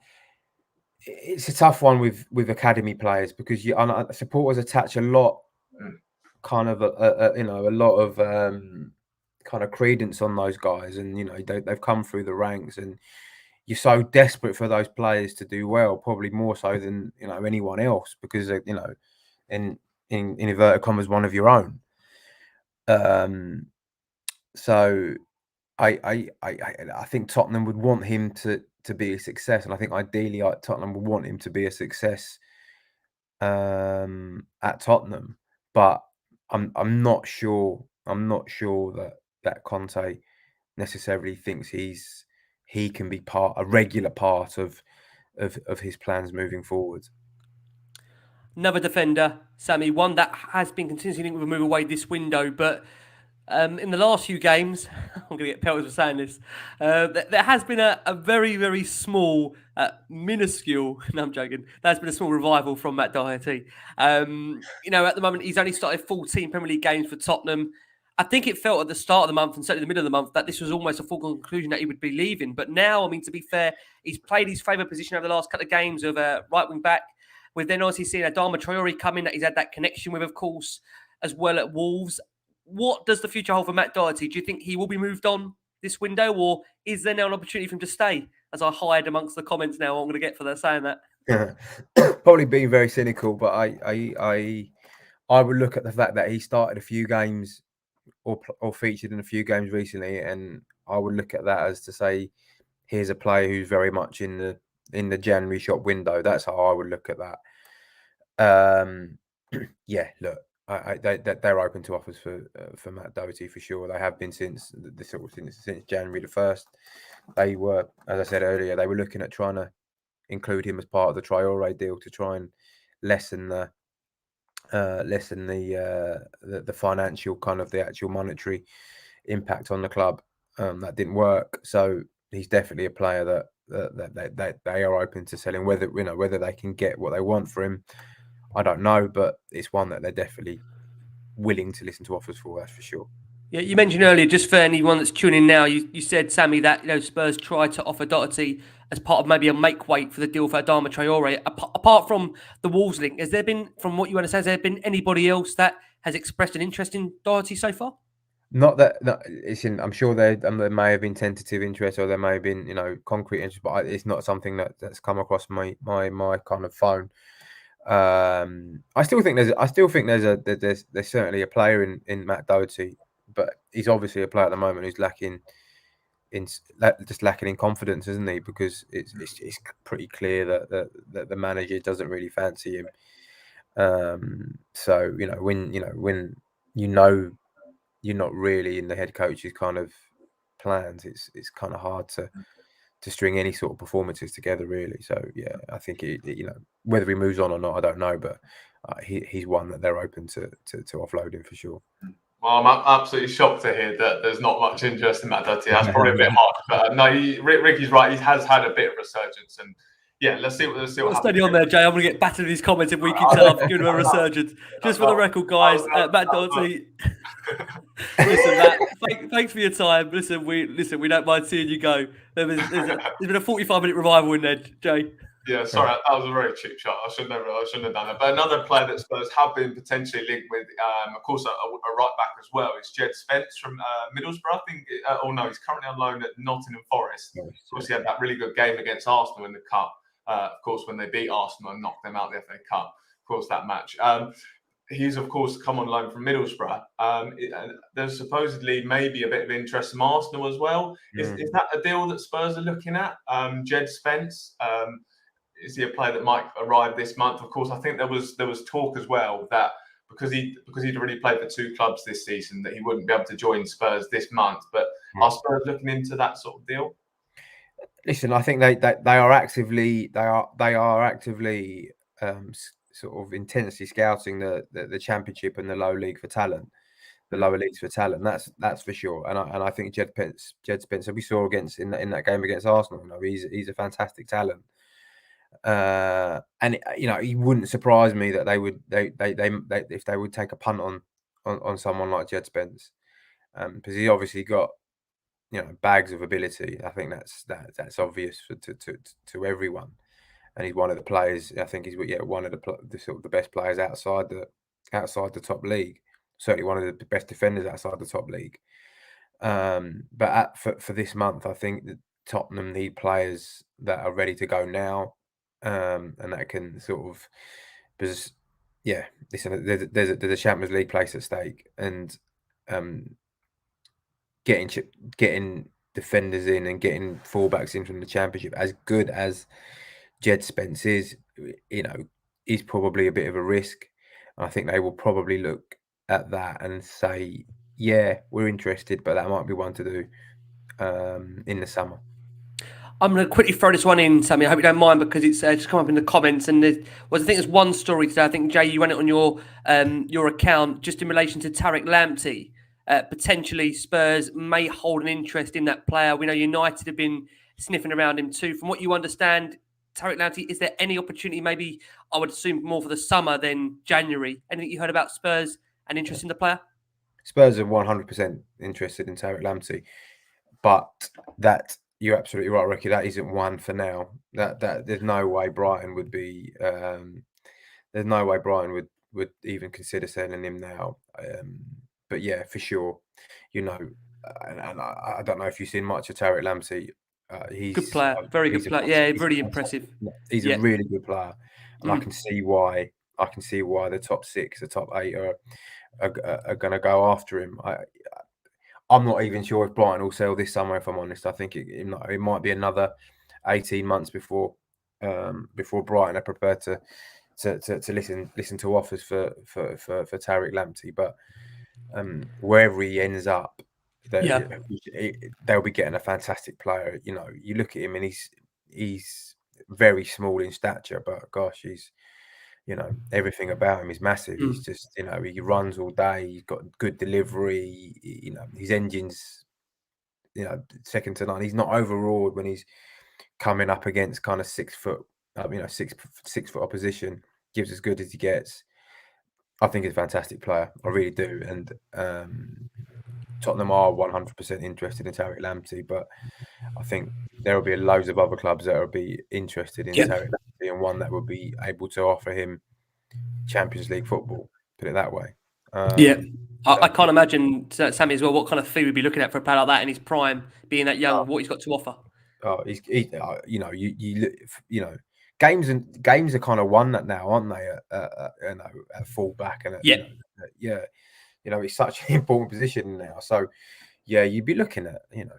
it's a tough one with academy players because supporters attach a lot, kind of a lot of kind of credence on those guys, and they've come through the ranks, and you're so desperate for those players to do well, probably more so than anyone else, because in inverted commas, one of your own. So I think Tottenham would want him to be a success, and I think ideally Tottenham would want him to be a success at Tottenham. But I'm not sure that Conte necessarily thinks he can be a regular part of his plans moving forward. Another defender, Sami, one that has been continuously linked with a move away this window, but in the last few games, I'm going to get pelted for saying this, there has been a very, very small, minuscule, no, I'm joking, there's been a small revival from Matt Doherty. At the moment, he's only started 14 Premier League games for Tottenham. I think it felt at the start of the month and certainly the middle of the month that this was almost a full conclusion that he would be leaving. But now, to be fair, he's played his favourite position over the last couple of games of right wing back. We've then obviously seen Adama Traore come in that he's had that connection with, of course, as well at Wolves. What does the future hold for Matt Doherty? Do you think he will be moved on this window, or is there now an opportunity for him to stay? As I hide amongst the comments now, I'm going to get for that saying that. Probably being very cynical, but I would look at the fact that he started a few games or featured in a few games recently, and I would look at that as to say, here's a player who's very much in the January shop window. That's how I would look at that. Yeah, look, they're open to offers for Matt Doherty for sure. They have been since January the 1st. They were, as I said earlier, they were looking at trying to include him as part of the Traore deal to try and lessen the lessen the financial kind of the actual monetary impact on the club. That didn't work, so he's definitely a player that they are open to selling. Whether they can get what they want for him, I don't know, but it's one that they're definitely willing to listen to offers for. That's for sure. Yeah, you mentioned earlier, just for anyone that's tuning in now, you said, Sammy, that Spurs tried to offer Doherty as part of maybe a make weight for the deal for Adama Traore. Apart from the Wolves link, has there been, from what you understand, has there been anybody else that has expressed an interest in Doherty so far? Not that I'm sure there may have been tentative interest, or there may have been concrete interest, but it's not something that's come across my kind of phone. I still think there's certainly a player in Matt Doherty, but he's obviously a player at the moment who's lacking in confidence, isn't he? Because it's pretty clear that the manager doesn't really fancy him. So when you're not really in the head coach's kind of plans, it's kind of hard to string any sort of performances together, really. So yeah, I think whether he moves on or not, I don't know, but he's one that they're open to offload him for sure. Well, I'm absolutely shocked to hear that there's not much interest in Matt Doherty. That's probably a bit hard, but no, Ricky's right. He has had a bit of resurgence, and yeah, let's see what happens. Steady on there, Jay. I'm going to get battered in these comments if we keep giving him a resurgence. Just for the record, guys, Matt Doherty. Listen, Matt, thanks for your time. Listen, we don't mind seeing you go. There's been a 45-minute revival in there, Jay. Yeah, sorry, that was a very cheap shot. I shouldn't have done that. But another player that Spurs have been potentially linked with, of course, a right back as well, is Jed Spence from Middlesbrough. I think, he's currently on loan at Nottingham Forest. Of course, he had that really good game against Arsenal in the Cup. Of course, when they beat Arsenal and knocked them out the FA Cup. Of course, that match. He's, of course, come on loan from Middlesbrough. There's supposedly maybe a bit of interest from Arsenal as well. Is that a deal that Spurs are looking at? Jed Spence. Is he a player that might arrive this month? Of course, I think there was talk as well that because he'd already played for two clubs this season, that he wouldn't be able to join Spurs this month. But are Spurs looking into that sort of deal? Listen, I think they are actively sort of intensely scouting the Championship and the lower league for talent. The lower leagues for talent, that's for sure. And I think Jed Spence, we saw in that game against Arsenal. He's a fantastic talent. And it wouldn't surprise me that if they would take a punt on someone like Jed Spence, because he obviously got bags of ability. I think that's obvious to everyone, and he's one of the players. I think he's one of the best players outside the top league. Certainly one of the best defenders outside the top league. But for this month, I think that Tottenham need players that are ready to go now. And that can sort of, because listen, there's a Champions League place at stake, and getting defenders in and getting fullbacks in from the Championship, as good as Jed Spence is, is probably a bit of a risk. And I think they will probably look at that and say, yeah, we're interested, but that might be one to do in the summer. I'm going to quickly throw this one in, Sammy. I hope you don't mind, because it's just come up in the comments. And I think there's one story today. I think, Jay, you ran it on your account, just in relation to Tariq Lamptey. Potentially, Spurs may hold an interest in that player. We know United have been sniffing around him too. From what you understand, Tariq Lamptey, is there any opportunity, maybe I would assume more for the summer than January? Anything you heard about Spurs and interest in the player? Spurs are 100% interested in Tariq Lamptey, but that... You're absolutely right, Ricky. That isn't one for now. That there's no way Brighton would be. There's no way Brighton would even consider selling him now. But yeah, for sure. And I don't know if you've seen much of Tariq Lamptey. He's good player, very good player. Yeah, really impressive. He's a really good player, and I can see why. The top 6, the top 8 are going to go after him. I'm not even sure if Brighton will sell this summer, if I'm honest. I think it might be another 18 months before Brighton are prepared to listen to offers for Tariq Lamptey. But wherever he ends up, they'll be getting a fantastic player. You look at him and he's very small in stature, but gosh, you know, everything about him is massive. Mm. He's just, you know, he runs all day. He's got good delivery. You know, his engine's, you know, second to none. He's not overawed when he's coming up against kind of 6 foot, you know, six foot opposition. Gives as good as he gets. I think he's a fantastic player. I really do. And Tottenham are 100% interested in Tariq Lamptey, but I think there will be loads of other clubs that will be interested in Tariq Lamptey, and one that will be able to offer him Champions League football. Put it that way. I can't imagine, Sammy, as well, what kind of fee we'd be looking at for a player like that in his prime, being that young, what he's got to offer. You know, you know, games are kind of won that now, aren't they? You know, at fullback and you know, it's such an important position now. So yeah, you'd be looking at, you know,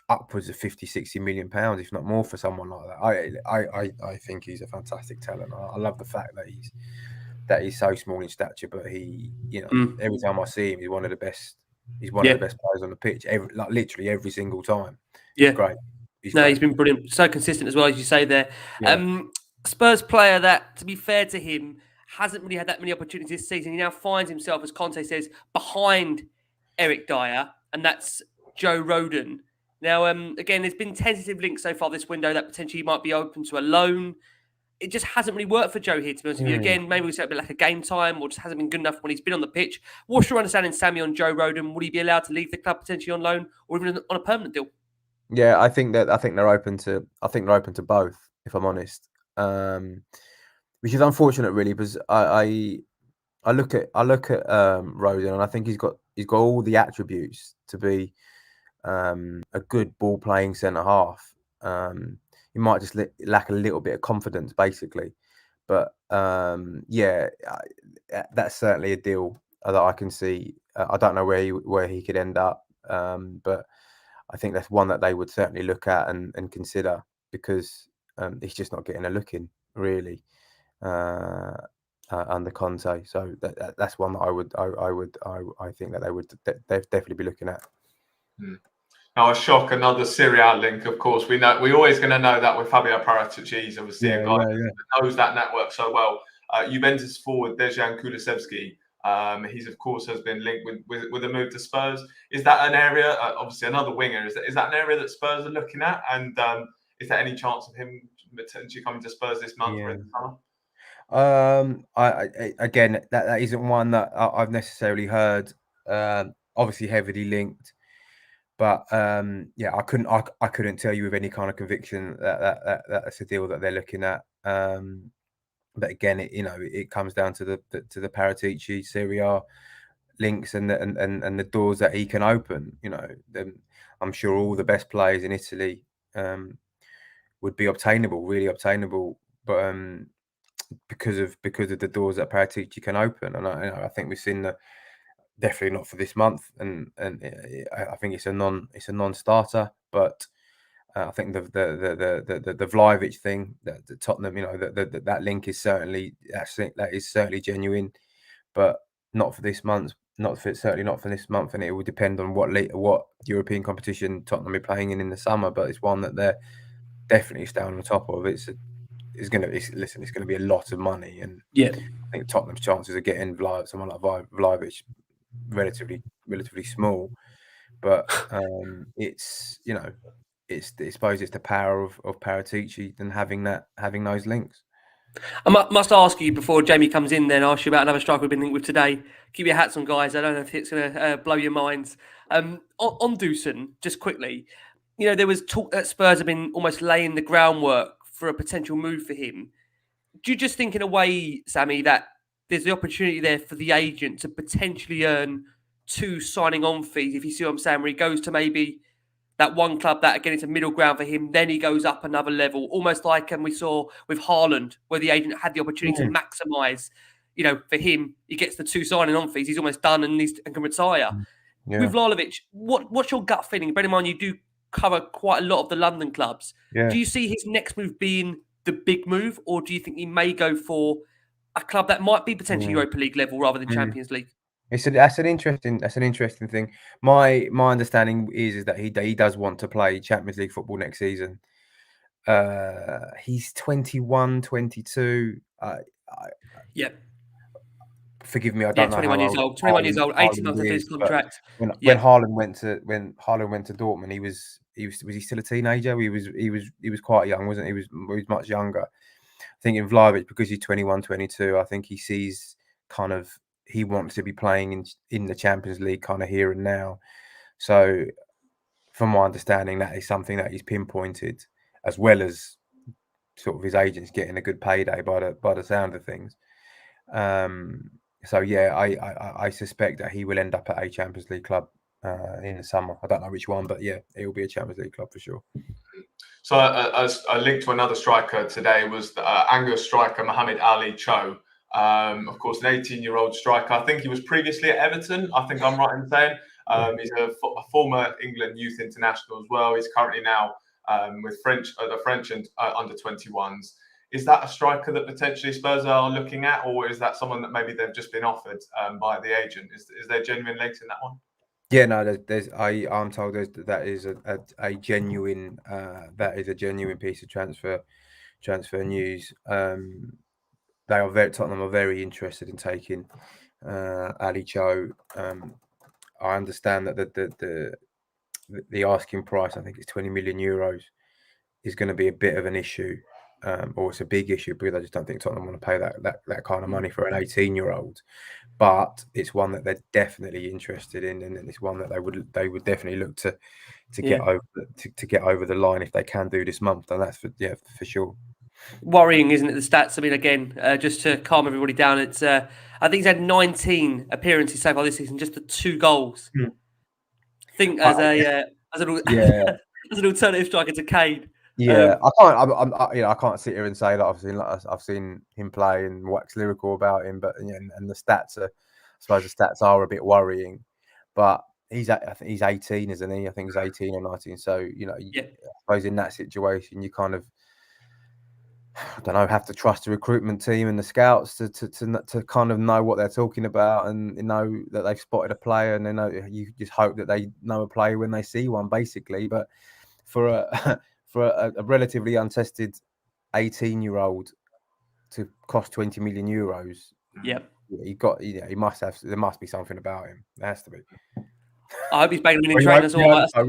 upwards of 50-60 million pounds, if not more, for someone like that. I think he's a fantastic talent. I love the fact that he's so small in stature, but he, you know, every time I see him, he's one of the best. He's one of the best players on the pitch. Literally every single time. Yeah, he's great. He's been brilliant. So consistent as well, as you say there. Spurs player that, to be fair to him, hasn't really had that many opportunities this season. He now finds himself, as Conte says, behind Eric Dyer, and that's Joe Rodon. Now, again, there's been tentative links so far this window that potentially he might be open to a loan. It just hasn't really worked for Joe here, to be honest with you. Again, maybe we said a bit like a game time, or just hasn't been good enough when he's been on the pitch. What's your understanding, Sammy, on Joe Rodon? Would he be allowed to leave the club potentially on loan, or even on a permanent deal? Yeah, I think they're open to both, if I'm honest. Which is unfortunate, really, because I look at Rodon, and I think he's got all the attributes to be a good ball playing centre half. He might just lack a little bit of confidence, basically. But yeah, that's certainly a deal that I can see. I don't know where he could end up, but I think that's one that they would certainly look at and consider, because he's just not getting a look in, really, under Conte. So that's one that I think that they would definitely be looking at. Now, a shock, another Serie A link, of course. We're always going to know that with Fabio Paratici. He's obviously a guy that knows that network so well. Juventus forward Dejan Kulusevski. He's, of course, has been linked with a move to Spurs. Is that an area, obviously another winger, is that an area that Spurs are looking at? And is there any chance of him potentially coming to Spurs this month or in the summer? Again, that isn't one that I've necessarily heard. Obviously heavily linked. But yeah, I couldn't tell you with any kind of conviction that that's a deal that they're looking at. But again, it comes down to the Paratici Serie A links and the doors that he can open. You know, I'm sure all the best players in Italy would be really obtainable, but because of the doors that Paratici can open, and I think we've seen that. Definitely not for this month, and I think it's a non-starter. But I think the Vlahovic thing, the Tottenham, you know, that link is certainly genuine, but not for this month. Certainly not for this month, and it will depend on what European competition Tottenham are playing in the summer. But it's one that they're definitely staying on the top of. It's going to be a lot of money, and I think Tottenham's chances of getting someone like Vlahovic relatively small, but I suppose it's the power of Paratici and having those links. I must ask you before Jamie comes in, then ask you about another striker we've been linked with today. Keep your hats on, guys. I don't know if it's going to blow your minds. On Dawson, just quickly, you know, there was talk that Spurs have been almost laying the groundwork for a potential move for him. Do you just think in a way, Sammy, that there's the opportunity there for the agent to potentially earn 2 signing on fees, if you see what I'm saying, where he goes to maybe that one club that, again, it's a middle ground for him, then he goes up another level, almost like we saw with Haaland, where the agent had the opportunity to maximise, you know, for him, he gets the 2 signing on fees, he's almost done and can retire. Yeah. With Vlahovic, what's your gut feeling? Bear in mind, you do cover quite a lot of the London clubs. Yeah. Do you see his next move being the big move, or do you think he may go for a club that might be potentially Europa League level rather than Champions League? That's an interesting thing. My understanding is that he does want to play Champions League football next season. He's 21, 22. Yep. Forgive me, I don't know 21 how years old. 21 years old, 18 months of his contract. When Yep. Haaland went to Dortmund, he was he still a teenager? He was quite young, wasn't he? He was much younger. I think in Vlahovic, because he's 21, 22, I think he sees kind of he wants to be playing in the Champions League kind of here and now. So, from my understanding, that is something that he's pinpointed, as well as sort of his agents getting a good payday by the sound of things. So yeah, I suspect that he will end up at a Champions League club in the summer. I don't know which one, but yeah, it will be a Champions League club for sure. So a link to another striker today was the Angus striker Mohamed Ali Cho. Of course, an 18-year-old striker. I think he was previously at Everton. I think I'm right in saying he's a former England youth international as well. He's currently now with the French and under 21s. Is that a striker that potentially Spurs are looking at, or is that someone that maybe they've just been offered by the agent? Is there genuine legs in that one? Yeah, no, I'm told that is a genuine piece of transfer news. Tottenham are very interested in taking Ali Cho. I understand that the asking price, I think it's 20 million euros, is going to be a bit of an issue, or it's a big issue, because I just don't think Tottenham want to pay that kind of money for an 18-year-old. But it's one that they're definitely interested in, and it's one that they would definitely look to get over the line if they can do this month. And that's for sure. Worrying, isn't it? The stats. I mean, again, just to calm everybody down, it's I think he's had 19 appearances so far this season, just the 2 goals. I think as an alternative striker to Kane. Yeah, I can't sit here and say that I've seen him play and wax lyrical about him, but and the stats are, I suppose the stats are a bit worrying. But I think he's 18, isn't he? I think he's 18 or 19. So I suppose in that situation, you kind of, I don't know, have to trust the recruitment team and the scouts to kind of know what they're talking about, and know that they've spotted a player, and you just hope that they know a player when they see one, basically. But for a relatively untested 18-year-old to cost 20 million euros, there must be something about him. There has to be. I hope he's banging him in training as well. I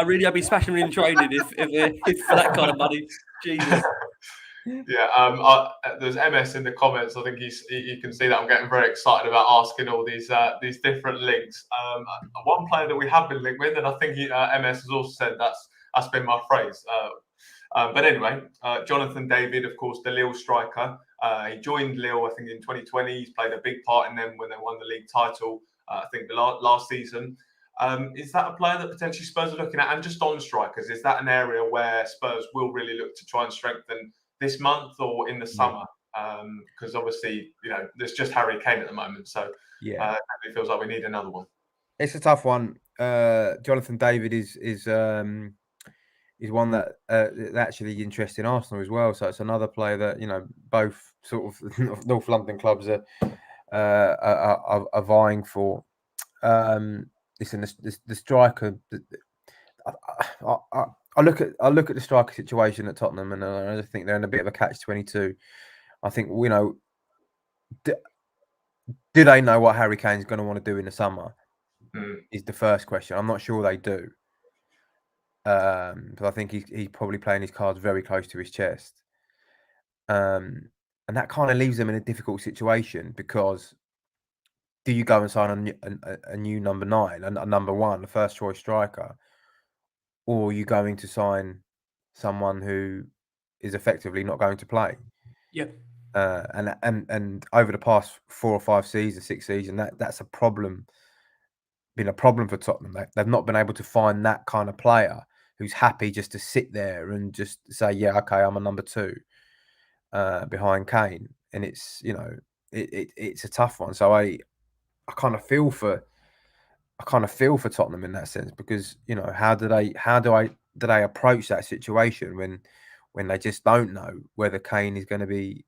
really hope he's smashing him in training if for that kind of money. Jesus. Yeah, there's MS in the comments. I think you can see that I'm getting very excited about asking all these different links. One player that we have been linked with, and I think MS has also said that's been my phrase. But anyway, Jonathan David, of course, the Lille striker. He joined Lille, I think, in 2020. He's played a big part in them when they won the league title, I think, the last season. Is that a player that potentially Spurs are looking at? And just on strikers, is that an area where Spurs will really look to try and strengthen this month or in the summer? Because obviously, there's just Harry Kane at the moment. So it feels like we need another one. It's a tough one. Jonathan David is one that actually interests in Arsenal as well. So it's another player that both sort of North London clubs are vying for. Listen, the striker. I look at the striker situation at Tottenham, and I just think they're in a bit of a catch-22. I think do they know what Harry Kane's going to want to do in the summer? Is the first question. I'm not sure they do. But I think he's probably playing his cards very close to his chest. And that kind of leaves them in a difficult situation, because do you go and sign a new number 9, a number 1, a first choice striker, or are you going to sign someone who is effectively not going to play? Yeah. And over the past 4 or 5 seasons, 6 seasons, that's a problem. Been a problem for Tottenham. They've not been able to find that kind of player who's happy just to sit there and just say, yeah, okay, I'm a number 2 behind Kane. And it's it's a tough one. So I kind of feel for Tottenham in that sense, because how do they approach that situation when they just don't know whether Kane is going to be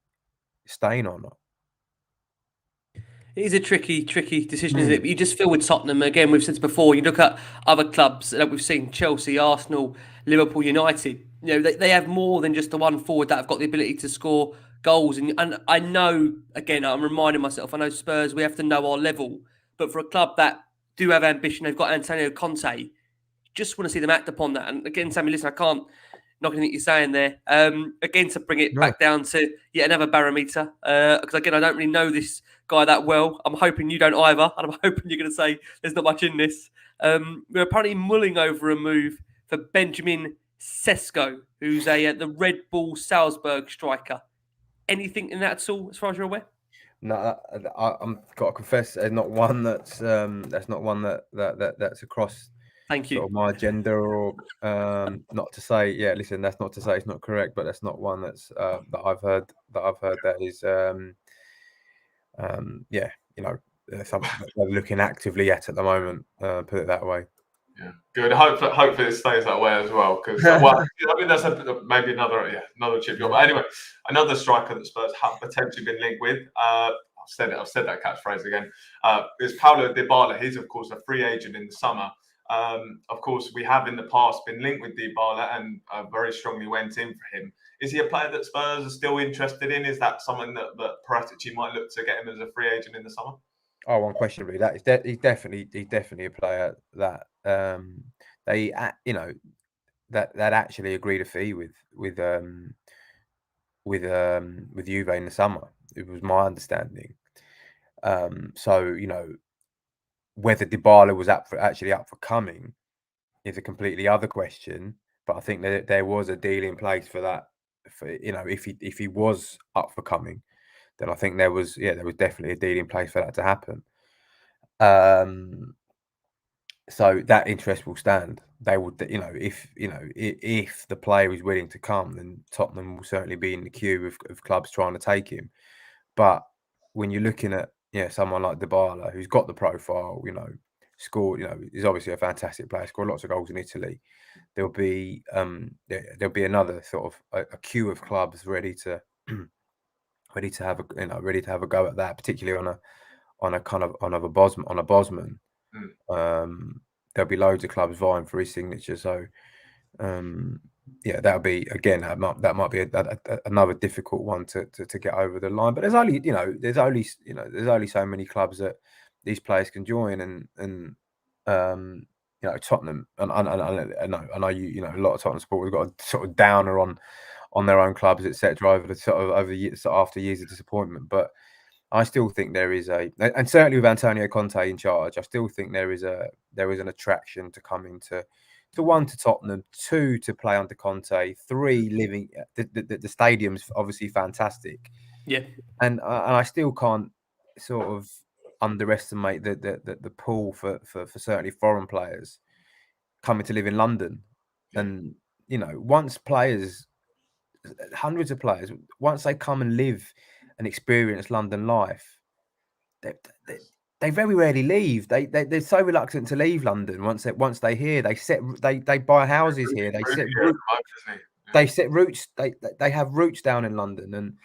staying or not? It is a tricky decision, isn't it? But you just feel with Tottenham, again, we've said before, you look at other clubs that we've seen, Chelsea, Arsenal, Liverpool, United, they have more than just the one forward that have got the ability to score goals. And I know, again, I'm reminding myself, I know Spurs, we have to know our level. But for a club that do have ambition, they've got Antonio Conte, just want to see them act upon that. And again, Sammy, listen, I can't knock anything you're saying there. Again, to bring it back down to yet another barometer, because again, I don't really know this guy that well. I'm hoping you don't either, and I'm hoping you're going to say there's not much in this. We're apparently mulling over a move for Benjamin Sesko, who's the Red Bull Salzburg striker. Anything in that at all, as far as you're aware? No, I'm got to confess, there's not one that's not one that's across. Thank you. Sort of my agenda, or not to say, yeah. Listen, that's not to say it's not correct, but that's not one that's that I've heard that is, yeah, something that they're looking actively at the moment. Put it that way. Yeah, good. Hopefully it stays that way as well. Because well, I mean, that's maybe another chip job. But anyway, another striker that Spurs have potentially been linked with. I've said that catchphrase again. Is Paulo Dybala. He's of course a free agent in the summer. Of course, we have in the past been linked with Dybala and very strongly went in for him. Is he a player that Spurs are still interested in? Is that someone that Paratici might look to get him as a free agent in the summer? Oh, unquestionably, that is he's definitely a player that they that actually agreed a fee with Juve in the summer. It was my understanding. So whether Dybala was actually up for coming is a completely other question. But I think that there was a deal in place for that. For if he was up for coming, then I think there was definitely a deal in place for that to happen. So that interest will stand. They would, if the player is willing to come, then Tottenham will certainly be in the queue of clubs trying to take him. But when you're looking at someone like Dybala, who's got the profile, scored, is obviously a fantastic player, scored lots of goals in Italy. There'll be another sort of a queue of clubs ready to have a go at that, particularly on a Bosman. There'll be loads of clubs vying for his signature. So that'll be, again, that might be another difficult one to get over the line. But there's only so many clubs that these players can join, and Tottenham, and I know a lot of Tottenham supporters got a sort of downer on their own clubs, etc. over the years, after years of disappointment. But I still think there is and certainly with Antonio Conte in charge, I still think there is an attraction to coming to one, to Tottenham, two, to play under Conte, three, living the stadium's obviously fantastic. Yeah, and I still can't sort of underestimate the pull for certainly foreign players coming to live in London. And once players, hundreds of players, once they come and live and experience London life, they very rarely leave. They're so reluctant to leave London. Once they hear, they buy houses here. They set roots. They have roots down in London, and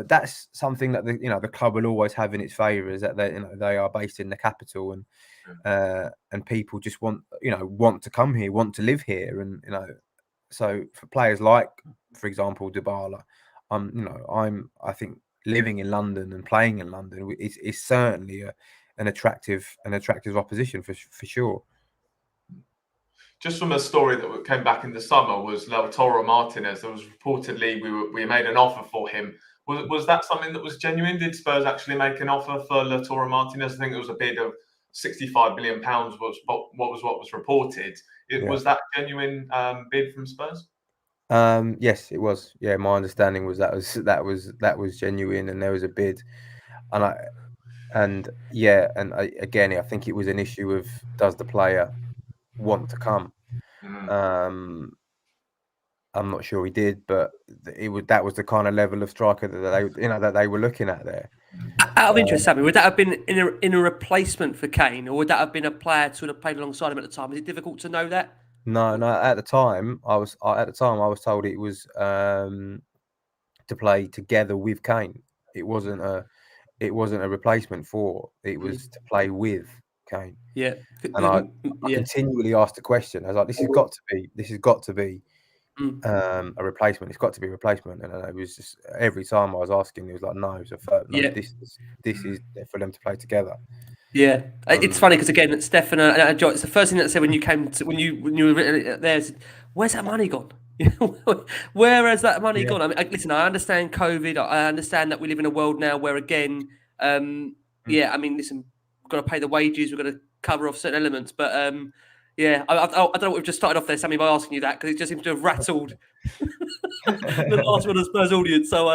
that's something that the club will always have in its favour, is that they are based in the capital, and people just want to come here, want to live here, and so for players like, for example, Dybala, I think living in London and playing in London is certainly an attractive opposition for sure. Just from a story that came back in the summer, was Lautaro Martinez. There was reportedly we made an offer for him. Was that something that was genuine? Did Spurs actually make an offer for Lautaro Martinez? I think it was a bid of £65 million was what was reported. Was that a genuine bid from Spurs? Yes, it was. Yeah, my understanding was that was genuine, and there was a bid, and again, I think it was an issue of, does the player want to come? I'm not sure he did, but that was the kind of level of striker that they were looking at there. Out of interest, Sammy, would that have been in a replacement for Kane, or would that have been a player sort of played alongside him at the time? Is it difficult to know that? No. At the time, I was told it was to play together with Kane. It wasn't a replacement for. It was to play with Kane. Yeah. And I continually asked the question. I was like, this has got to be a replacement. It's got to be a replacement. And it was just every time I was asking, he was like, no. So this is for them to play together. Yeah, it's funny because again, Stefan and John, it's the first thing that I said when you came to when you were there. Where's that money gone? Where has that money gone? I mean, listen, I understand COVID. I understand that we live in a world now where, again, I mean, listen, we've got to pay the wages, we've got to cover off certain elements, but I don't know what we've just started off there, Sammy, by asking you that because it just seems to have rattled the last one of the Spurs audience. So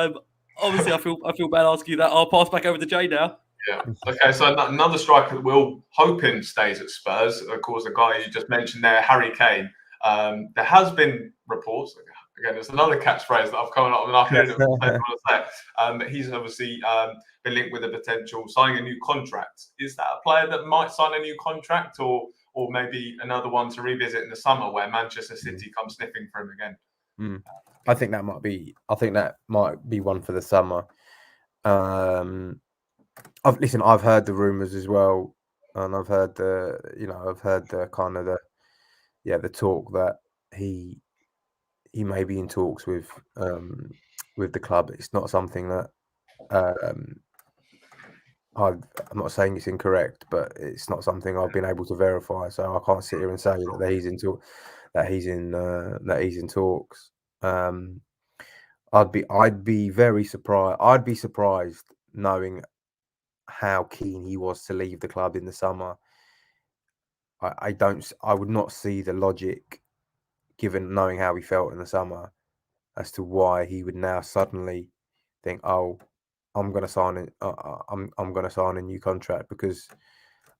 obviously, I feel bad asking you that. I'll pass back over to Jay now. Yeah. Okay. So another striker that we're hoping stays at Spurs, of course, the guy you just mentioned there, Harry Kane. There has been reports. Again, there's another catchphrase that I've come up with. I heard it but he's obviously been linked with a potential signing a new contract. Is that a player that might sign a new contract, or maybe another one to revisit in the summer where Manchester City come sniffing for him again? I think that might be one for the summer. I've heard the rumours as well, and I've heard the kind of the talk that he may be in talks with the club. It's not something that I'm not saying it's incorrect, but it's not something I've been able to verify. So I can't sit here and say that he's in talks. I'd be very surprised. I'd be surprised knowing how keen he was to leave the club in the summer. I would not see the logic, given knowing how he felt in the summer, as to why he would now suddenly think, "Oh, I'm going to sign it. I'm going to sign a new contract." Because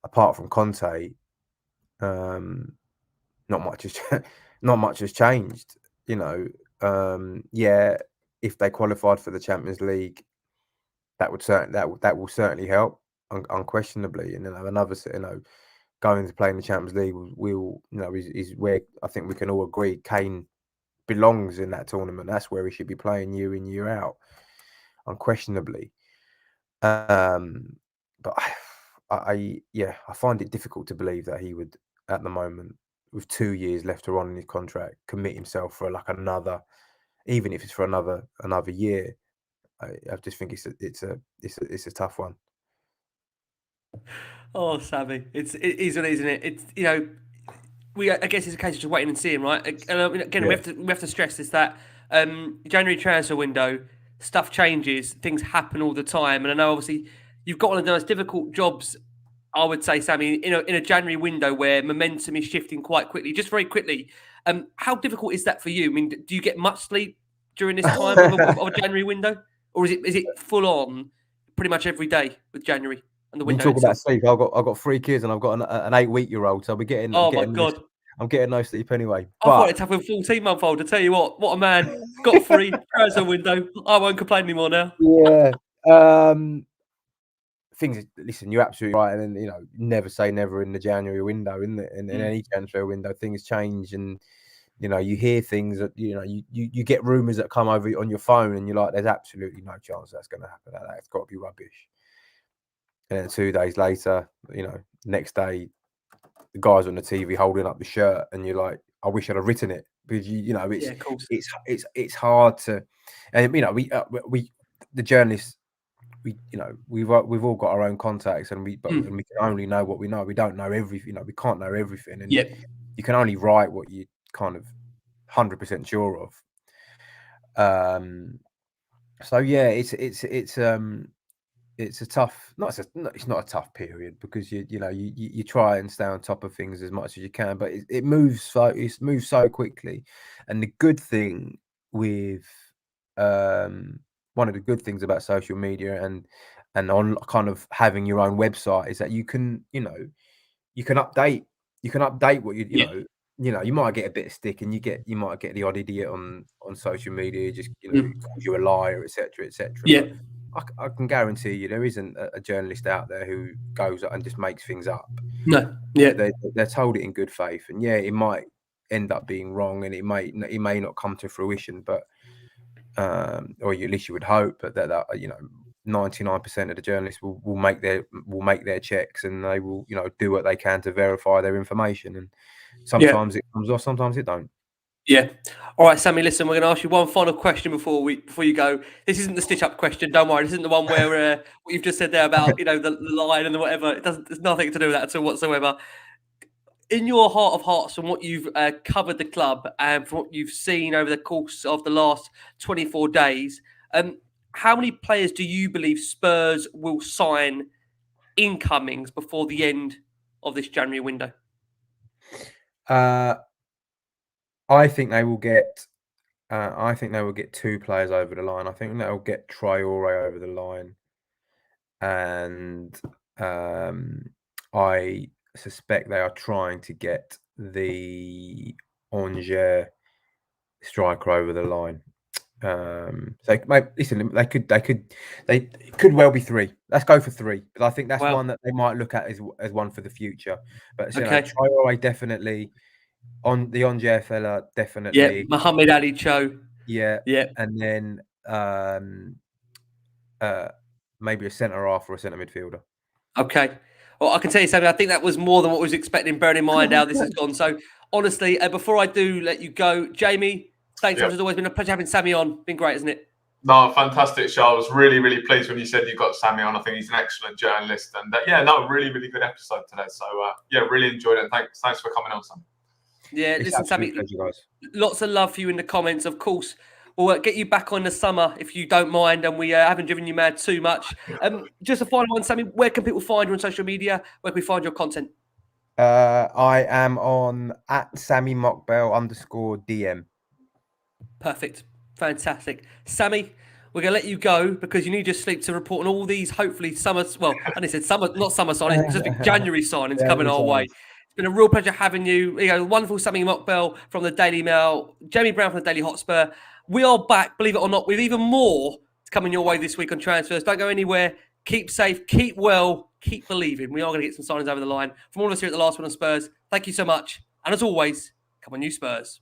apart from Conte, not much has changed. If they qualified for the Champions League, that will certainly help, unquestionably. And going to play in the Champions League is where I think we can all agree Kane belongs in that tournament. That's where he should be playing year in, year out, unquestionably. But I find it difficult to believe that he would, at the moment, with 2 years left to run in his contract, commit himself for another, even if it's for another year. I just think it's a tough one. Oh, Sammy, it is what it is, isn't it? It's I guess it's a case of just waiting and seeing, right? And again, we have to stress this that January transfer window, stuff changes, things happen all the time, and I know obviously you've got one of the most difficult jobs, I would say, Sammy, in a January window where momentum is shifting quite quickly, just very quickly. How difficult is that for you? I mean, do you get much sleep during this time of a January window, or is it full on pretty much every day with January? When you talk about sleep, I've got 3 kids and I've got an 8-week-old, so I'll be getting. Oh my God! I'm getting no sleep anyway. I thought it's tough with a 14-month-old. I tell you what a man. Got 3 transfer window. I won't complain anymore now. Yeah. Listen, you're absolutely right, and never say never in the January window, in any transfer window, things change, and you hear things that you get rumours that come over on your phone, and you're like, there's absolutely no chance that's going to happen. That's got to be rubbish. And then 2 days later, next day, the guy's on the TV holding up the shirt, and you're like, I wish I'd have written it, because it's hard to, and we the journalists, we've all got our own contacts, and we can only know what we know. We don't know everything. We can't know everything, and you can only write what you kind of 100% sure of. So yeah, it's a tough. It's not a tough period, because you try and stay on top of things as much as you can, but it moves so quickly. And the good thing with one of the good things about social media and on kind of having your own website is that you can update what you might get a bit of stick, and you might get the odd idiot on social media just calls you a liar, etc. Yeah. I can guarantee you there isn't a journalist out there who goes and just makes things up. No, yeah, they're told it in good faith, and it might end up being wrong, and it may not come to fruition, but or at least you would hope, but that 99% of the journalists will make their checks, and they will do what they can to verify their information, and sometimes it comes off, sometimes it don't. Yeah. All right, Sammy, listen, we're going to ask you one final question before you go. This isn't the stitch-up question, don't worry. This isn't the one where what you've just said there about, the line and the whatever. There's nothing to do with that at all whatsoever. In your heart of hearts, from what you've covered the club and from what you've seen over the course of the last 24 days, how many players do you believe Spurs will sign incomings before the end of this January window? I think they will get. I think they will get 2 players over the line. I think they'll get Traore over the line, and I suspect they are trying to get the Angers striker over the line. So listen, they could well be 3. Let's go for 3, because I think that's one that they might look at as one for the future. But Traore definitely. On the Angers fella, definitely. Yeah, Mohamed Ali Cho. Yeah. And then maybe a centre half or a centre midfielder. Okay. Well, I can tell you something. I think that was more than what I was expecting, bearing in mind how this has gone. So, honestly, before I do let you go, Jamie, thanks. It's always been a pleasure having Sammy on. Been great, isn't it? No, fantastic show. I was really, really pleased when you said you got Sammy on. I think he's an excellent journalist. And really, really good episode today. So, really enjoyed it. And thanks for coming on, Sam. Yeah, listen, Sammy, lots of love for you in the comments. Of course, we'll get you back on the summer if you don't mind, and we haven't driven you mad too much. Just a final one, Sammy, where can people find you on social media? Where can we find your content? I am on @Sami Mokbel _DM. Perfect. Fantastic. Sammy, we're going to let you go because you need your sleep to report on all these, hopefully, summer. Well, I said summer, not summer signings, just January signings coming our way. It's been a real pleasure having you. Wonderful Sami Mokbel from the Daily Mail, Jamie Brown from the Daily Hotspur. We are back, believe it or not, with even more coming your way this week on transfers. Don't go anywhere. Keep safe, keep well, keep believing. We are going to get some signings over the line. From all of us here at the Last Word on Spurs, thank you so much. And as always, come on, you Spurs.